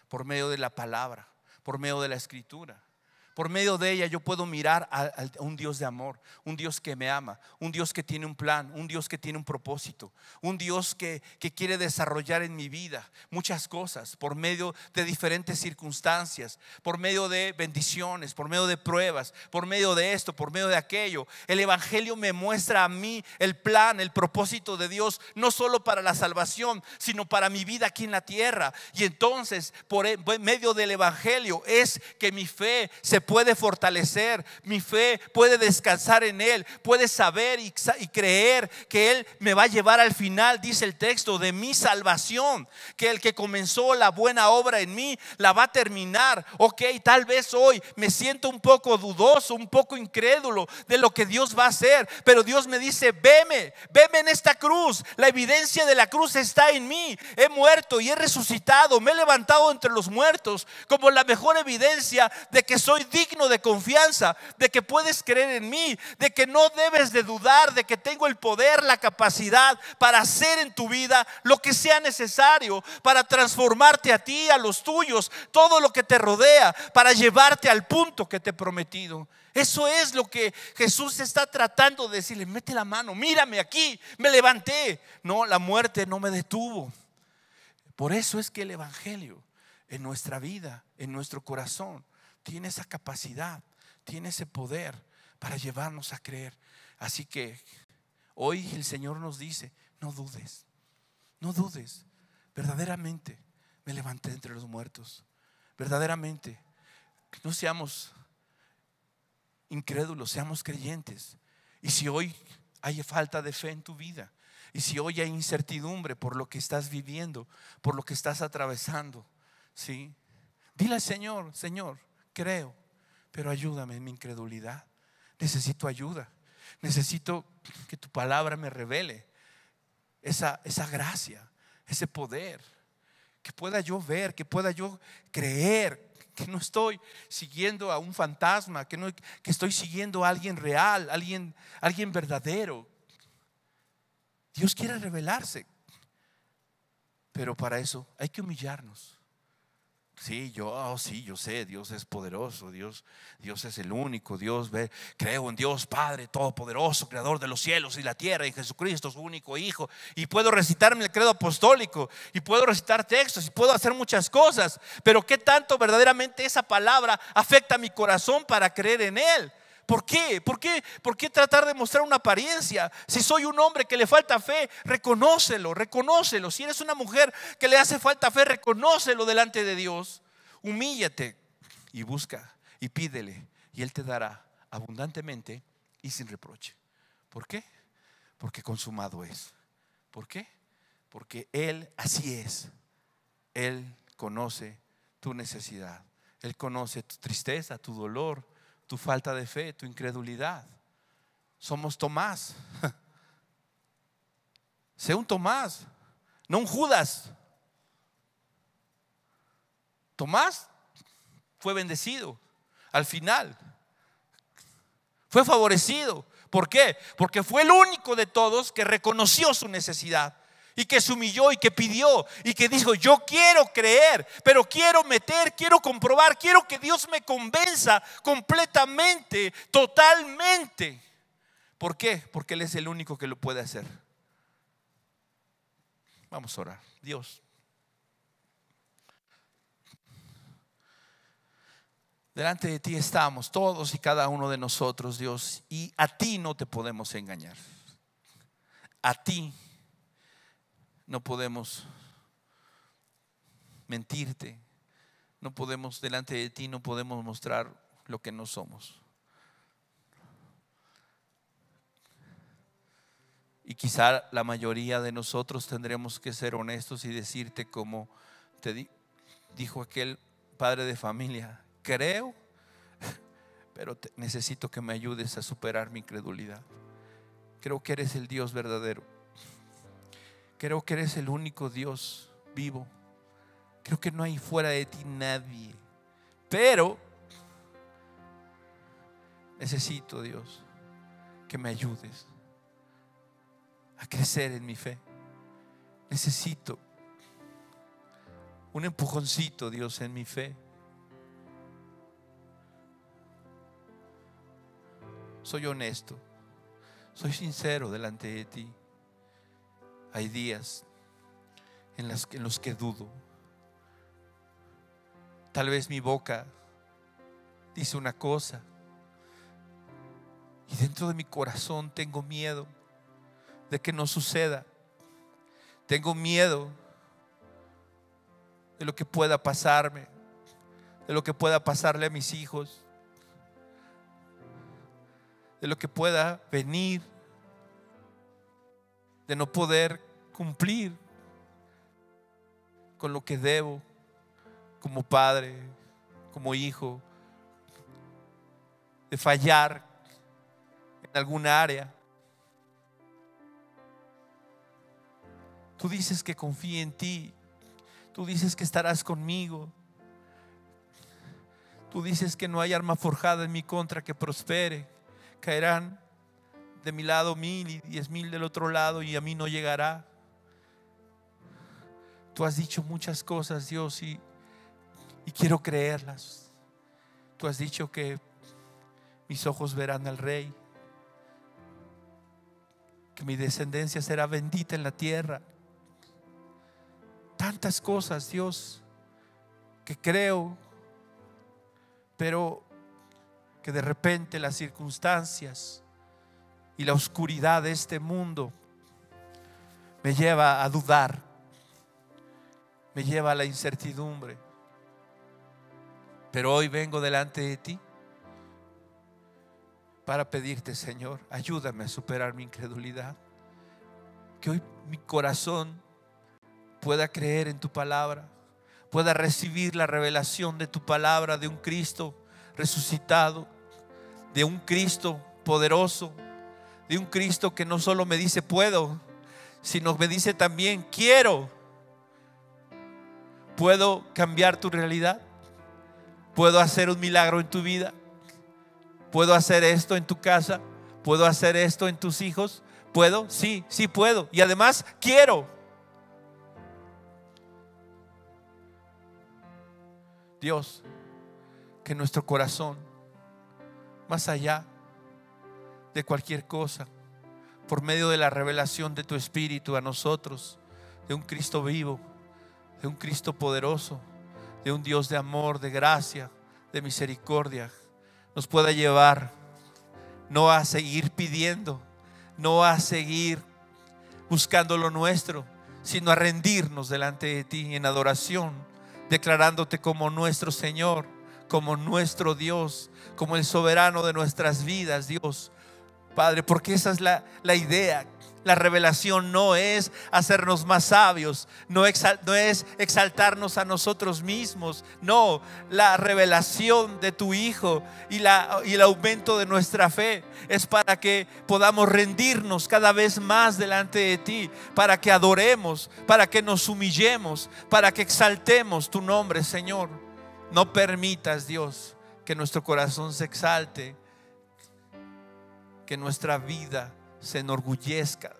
por medio de la palabra, por medio de la Escritura. Por medio de ella yo puedo mirar a un Dios de amor, un Dios que me ama, un Dios que tiene un plan, un Dios que tiene un propósito, un Dios que quiere desarrollar en mi vida muchas cosas por medio de diferentes circunstancias, por medio de bendiciones, por medio de pruebas, por medio de esto, por medio de aquello. El evangelio me muestra a mí el plan, el propósito de Dios, no solo para la salvación, sino para mi vida aquí en la tierra. Y entonces por medio del evangelio es que mi fe se se puede fortalecer, mi fe puede descansar en Él, puede saber y creer que Él me va a llevar al final, dice el texto, de mi salvación, que el que comenzó la buena obra en mí la va a terminar. Ok, tal vez hoy me siento un poco dudoso, un poco incrédulo de lo que Dios va a hacer, pero Dios me dice: veme en esta cruz, la evidencia de la cruz está en mí, he muerto y he resucitado, me he levantado entre los muertos como la mejor evidencia de que soy digno de confianza, de que puedes creer en mí, de que no debes de dudar, de que tengo el poder, la capacidad para hacer en tu vida lo que sea necesario para transformarte a ti, a los tuyos, todo lo que te rodea, para llevarte al punto que te he prometido. Eso es lo que Jesús está tratando de decirle: mete la mano, mírame aquí, me levanté. No, la muerte no me detuvo. Por eso es que el evangelio en nuestra vida, en nuestro corazón, tiene esa capacidad, tiene ese poder para llevarnos a creer. Así que hoy el Señor nos dice: no dudes, no dudes. Verdaderamente me levanté entre los muertos. Verdaderamente, no seamos incrédulos, seamos creyentes. Y si hoy hay falta de fe en tu vida, y si hoy hay incertidumbre por lo que estás viviendo, por lo que estás atravesando, ¿sí? Dile al Señor: Señor, creo, pero ayúdame en mi incredulidad. Necesito ayuda. Necesito que tu palabra me revele esa gracia, ese poder, que pueda yo ver, que pueda yo creer que no estoy siguiendo a un fantasma, que estoy siguiendo a alguien real, alguien verdadero. Dios quiere revelarse, pero para eso hay que humillarnos. Sí, yo sé, Dios es poderoso, Dios es el único, creo en Dios Padre Todopoderoso, Creador de los cielos y la tierra, y Jesucristo, su único Hijo. Y puedo recitarme el credo apostólico, y puedo recitar textos, y puedo hacer muchas cosas. Pero ¿qué tanto verdaderamente esa palabra afecta a mi corazón para creer en Él? ¿Por qué? ¿Por qué tratar de mostrar una apariencia? Si soy un hombre que le falta fe, reconócelo. Si eres una mujer que le hace falta fe, reconócelo delante de Dios. Humíllate y busca y pídele, y Él te dará abundantemente y sin reproche. ¿Por qué? Porque consumado es. ¿Por qué? Porque Él así es. Él conoce tu necesidad. Él conoce tu tristeza, tu dolor, tu falta de fe, tu incredulidad. Somos Tomás. Sé un Tomás, no un Judas. Tomás fue bendecido al final, fue favorecido. ¿Por qué? Porque fue el único de todos que reconoció su necesidad y que se humilló y que pidió y que dijo: yo quiero creer, pero quiero comprobar, quiero que Dios me convenza completamente, totalmente. ¿Por qué? Porque Él es el único que lo puede hacer. Vamos a orar. Dios, delante de ti estamos todos y cada uno de nosotros, Dios, y a ti no te podemos engañar. A ti no podemos mentirte, no podemos, delante de ti no podemos mostrar lo que no somos. Y quizá la mayoría de nosotros tendremos que ser honestos y decirte, como te dijo aquel padre de familia: creo, pero necesito que me ayudes a superar mi incredulidad. Creo que eres el Dios verdadero. Creo que eres el único Dios vivo. Creo que no hay fuera de ti nadie. Pero necesito, Dios, que me ayudes a crecer en mi fe. Necesito un empujoncito, Dios, en mi fe. Soy honesto, soy sincero delante de ti. Hay días en los que dudo. Tal vez mi boca dice una cosa y dentro de mi corazón tengo miedo de que no suceda. Tengo miedo de lo que pueda pasarme, de lo que pueda pasarle a mis hijos. de lo que pueda venir, de no poder cumplir con lo que debo como padre, como hijo, de fallar en alguna área. Tú dices que confíe en ti. Tú dices que estarás conmigo. Tú dices que no hay arma forjada en mi contra que prospere. Caerán de mi lado 1000 y 10,000 del otro lado, y a mí no llegará. Tú has dicho muchas cosas, Dios, y quiero creerlas. Tú has dicho que mis ojos verán al Rey, que mi descendencia será bendita en la tierra. Tantas cosas, Dios, que creo, pero que de repente las circunstancias y la oscuridad de este mundo me lleva a dudar, me lleva a la incertidumbre. Pero hoy vengo delante de ti para pedirte, Señor, ayúdame a superar mi incredulidad. Que hoy mi corazón pueda creer en tu palabra, pueda recibir la revelación de tu palabra, de un Cristo resucitado, de un Cristo poderoso, de un Cristo que no solo me dice puedo, sino me dice también quiero. ¿Puedo cambiar tu realidad? ¿Puedo hacer un milagro en tu vida? ¿Puedo hacer esto en tu casa? ¿Puedo hacer esto en tus hijos? ¿Puedo? Sí, sí puedo. Y además quiero. Dios, que nuestro corazón, más allá de cualquier cosa, por medio de la revelación de tu Espíritu a nosotros, de un Cristo vivo, de un Cristo poderoso, de un Dios de amor, de gracia, de misericordia, nos pueda llevar no a seguir pidiendo, no a seguir buscando lo nuestro, sino a rendirnos delante de ti en adoración, declarándote como nuestro Señor, como nuestro Dios, como el soberano de nuestras vidas, Dios, Padre, porque esa es la idea. La revelación no es hacernos más sabios, no es exaltarnos a nosotros mismos. No, la revelación de tu Hijo y el aumento de nuestra fe es para que podamos rendirnos cada vez más delante de ti, para que adoremos, para que nos humillemos, para que exaltemos tu nombre, Señor. No permitas, Dios, que nuestro corazón se exalte, que nuestra vida se enorgullezca,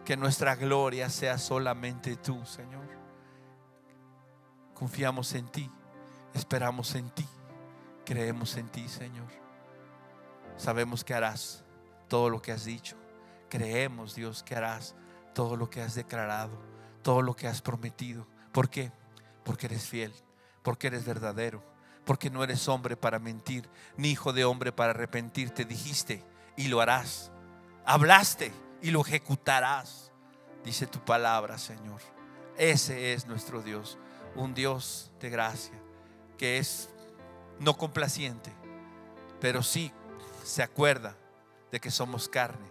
que nuestra gloria sea solamente tú, Señor. Confiamos en ti, esperamos en ti, creemos en ti, Señor. Sabemos que harás todo lo que has dicho. Creemos, Dios, que harás todo lo que has declarado, todo lo que has prometido. ¿Por qué? Porque eres fiel, porque eres verdadero, porque no eres hombre para mentir, ni hijo de hombre para arrepentirte. Dijiste y lo harás. Hablaste y lo ejecutarás, dice tu palabra, Señor. Ese es nuestro Dios, un Dios de gracia, que es no complaciente, pero sí se acuerda de que somos carne,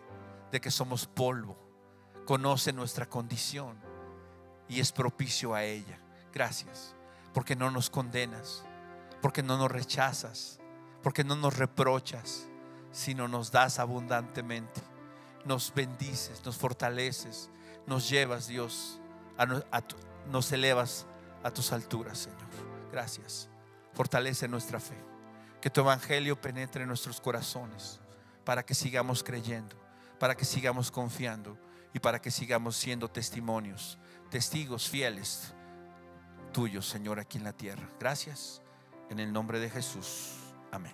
de que somos polvo. Conoce nuestra condición y es propicio a ella. Gracias, porque no nos condenas, porque no nos rechazas, porque no nos reprochas, sino nos das abundantemente. Nos bendices, nos fortaleces, nos llevas, Dios, nos elevas a tus alturas, Señor. Gracias. Fortalece nuestra fe, que tu evangelio penetre en nuestros corazones, para que sigamos creyendo, para que sigamos confiando y para que sigamos siendo testimonios, testigos fieles tuyos, Señor, aquí en la tierra. Gracias, en el nombre de Jesús. Amén.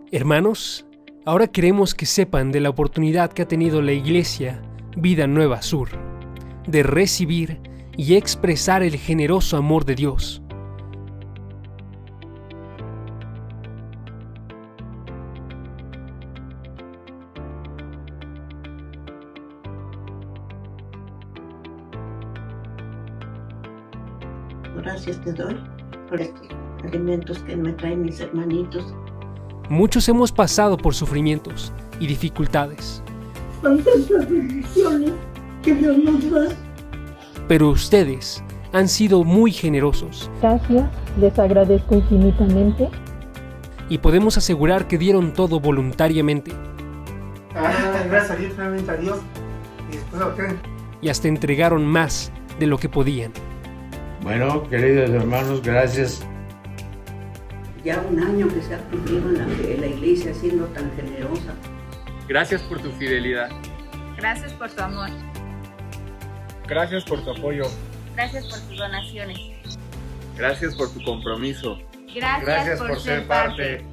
Hermanos, ahora queremos que sepan de la oportunidad que ha tenido la Iglesia Vida Nueva Sur de recibir y expresar el generoso amor de Dios. Gracias te doy por estos alimentos que me traen mis hermanitos. Muchos hemos pasado por sufrimientos y dificultades. Son tantas bendiciones que Dios nos da. Pero ustedes han sido muy generosos. Gracias, les agradezco infinitamente. Y podemos asegurar que dieron todo voluntariamente. Gracias a Dios. Y después a usted. Y hasta entregaron más de lo que podían. Bueno, queridos hermanos, gracias. Ya un año que se ha cumplido en la iglesia siendo tan generosa. Gracias por tu fidelidad. Gracias por tu amor. Gracias por tu apoyo. Gracias por tus donaciones. Gracias por tu compromiso. Gracias por ser parte.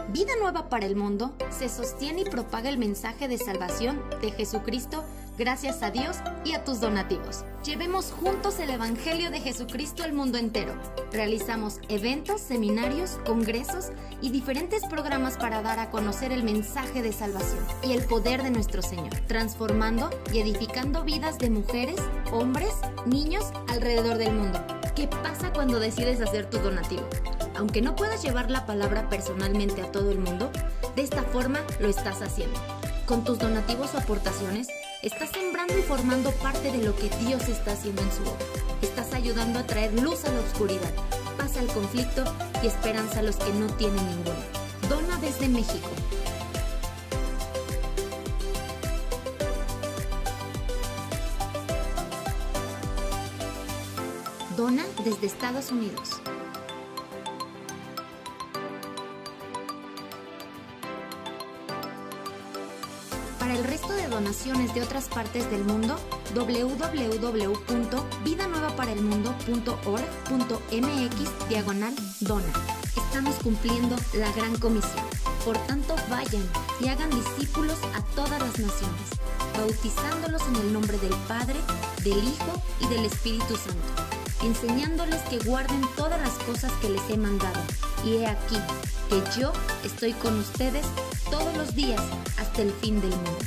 Vida Nueva para el Mundo se sostiene y propaga el mensaje de salvación de Jesucristo gracias a Dios y a tus donativos. Llevemos juntos el Evangelio de Jesucristo al mundo entero. Realizamos eventos, seminarios, congresos y diferentes programas para dar a conocer el mensaje de salvación y el poder de nuestro Señor, transformando y edificando vidas de mujeres, hombres, niños alrededor del mundo. ¿Qué pasa cuando decides hacer tu donativo? Aunque no puedas llevar la palabra personalmente a todo el mundo, de esta forma lo estás haciendo. Con tus donativos o aportaciones, estás sembrando y formando parte de lo que Dios está haciendo en su obra. Estás ayudando a traer luz a la oscuridad, paz al conflicto y esperanza a los que no tienen ninguna. Dona desde México. Dona desde Estados Unidos. Para el resto de donaciones de otras partes del mundo, www.vidanuevaparaelmundo.org.mx/dona. Estamos cumpliendo la gran comisión. Por tanto, vayan y hagan discípulos a todas las naciones, bautizándolos en el nombre del Padre, del Hijo y del Espíritu Santo, enseñándoles que guarden todas las cosas que les he mandado. Y he aquí que yo estoy con ustedes todos los días hasta el fin del mundo.